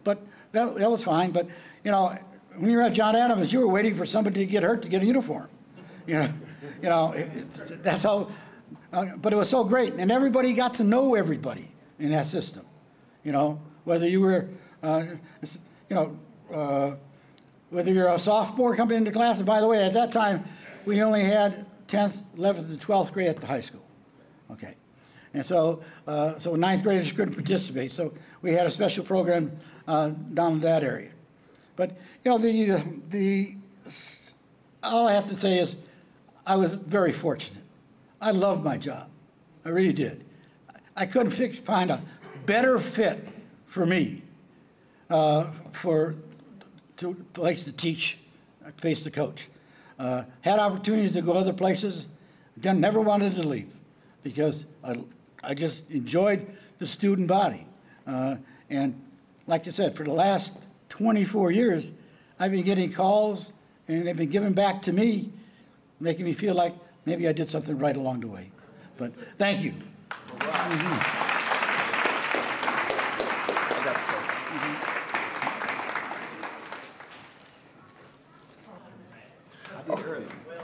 but that was fine. But, when you were at John Adams, you were waiting for somebody to get hurt to get a uniform. That's how, but it was so great. And everybody got to know everybody in that system. Whether you were, whether you're a sophomore coming into class, and by the way, at that time, we only had 10th, 11th, and 12th grade at the high school. Okay. And so 9th graders couldn't participate. So we had a special program down in that area. But, all I have to say is I was very fortunate. I loved my job. I really did. I couldn't find a better fit for me for place to teach, a place to coach. Had opportunities to go other places. Again, never wanted to leave because I just enjoyed the student body. And like I said, for the last 24 years, I've been getting calls and they've been given back to me, making me feel like maybe I did something right along the way. But thank you.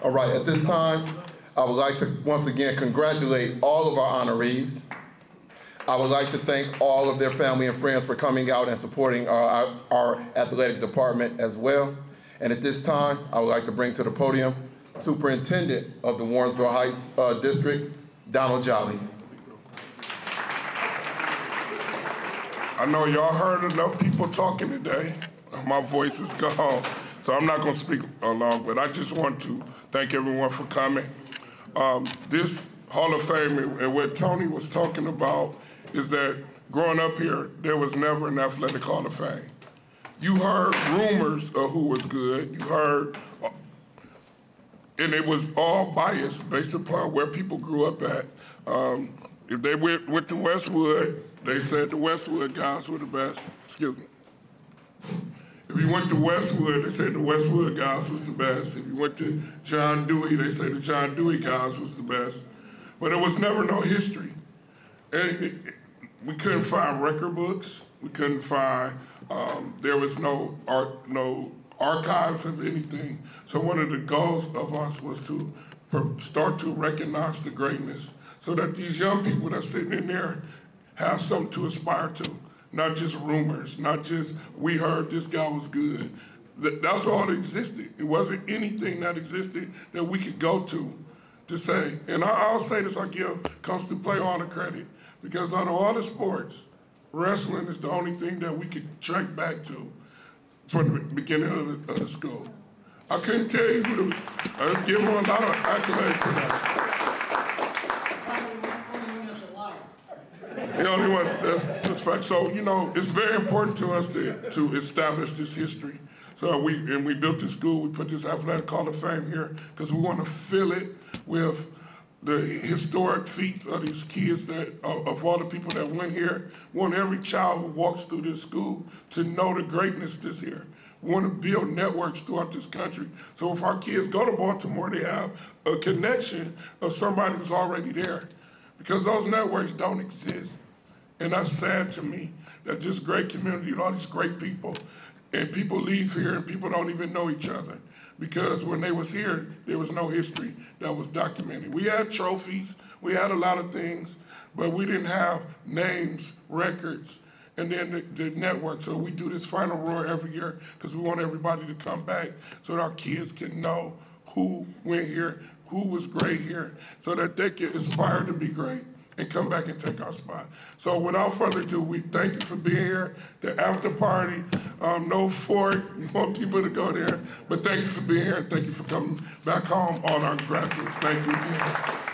All right, at this time, I would like to once again congratulate all of our honorees. I would like to thank all of their family and friends for coming out and supporting our athletic department as well. And at this time, I would like to bring to the podium Superintendent of the Warrensville Heights District, Donald Jolly. I know y'all heard enough people talking today. My voice is gone, so I'm not going to speak long, but I just want to thank everyone for coming. This Hall of Fame and what Tony was talking about is that growing up here, there was never an athletic Hall of Fame. You heard rumors of who was good. You heard, and it was all biased based upon where people grew up at. If they went to Westwood, they said the Westwood guys were the best. Excuse me. If you went to Westwood, they said the Westwood guys was the best. If you went to John Dewey, they said the John Dewey guys was the best. But it was never no history. And we couldn't find record books. We couldn't find, there was no archives of anything. So one of the goals of us was to start to recognize the greatness so that these young people that's sitting in there have something to aspire to. Not just rumors, not just we heard this guy was good. That's all that existed. It wasn't anything that existed that we could go to say. And I'll say this, I give Coach DuPlay all the credit, because out of all the sports, wrestling is the only thing that we could track back to from the beginning of the school. I couldn't tell you who I give him a lot of accolades for that. The only one, that's fact. So, you know, it's very important to us to establish this history. So we built this school, we put this athletic Hall of Fame here because we want to fill it with the historic feats of these kids of all the people that went here. We want every child who walks through this school to know the greatness that's here. We want to build networks throughout this country. So if our kids go to Baltimore, they have a connection of somebody who's already there, because those networks don't exist. And that's sad to me, that this great community and all these great people, and people leave here and people don't even know each other, because when they was here, there was no history that was documented. We had trophies, we had a lot of things, but we didn't have names, records, and then the network. So we do this Final Roar every year because we want everybody to come back so that our kids can know who went here, who was great here, so that they can aspire to be great and come back and take our spot. So without further ado, we thank you for being here. The after party, no fork, we want people to go there, but thank you for being here and thank you for coming back home, all our graduates. Thank you again.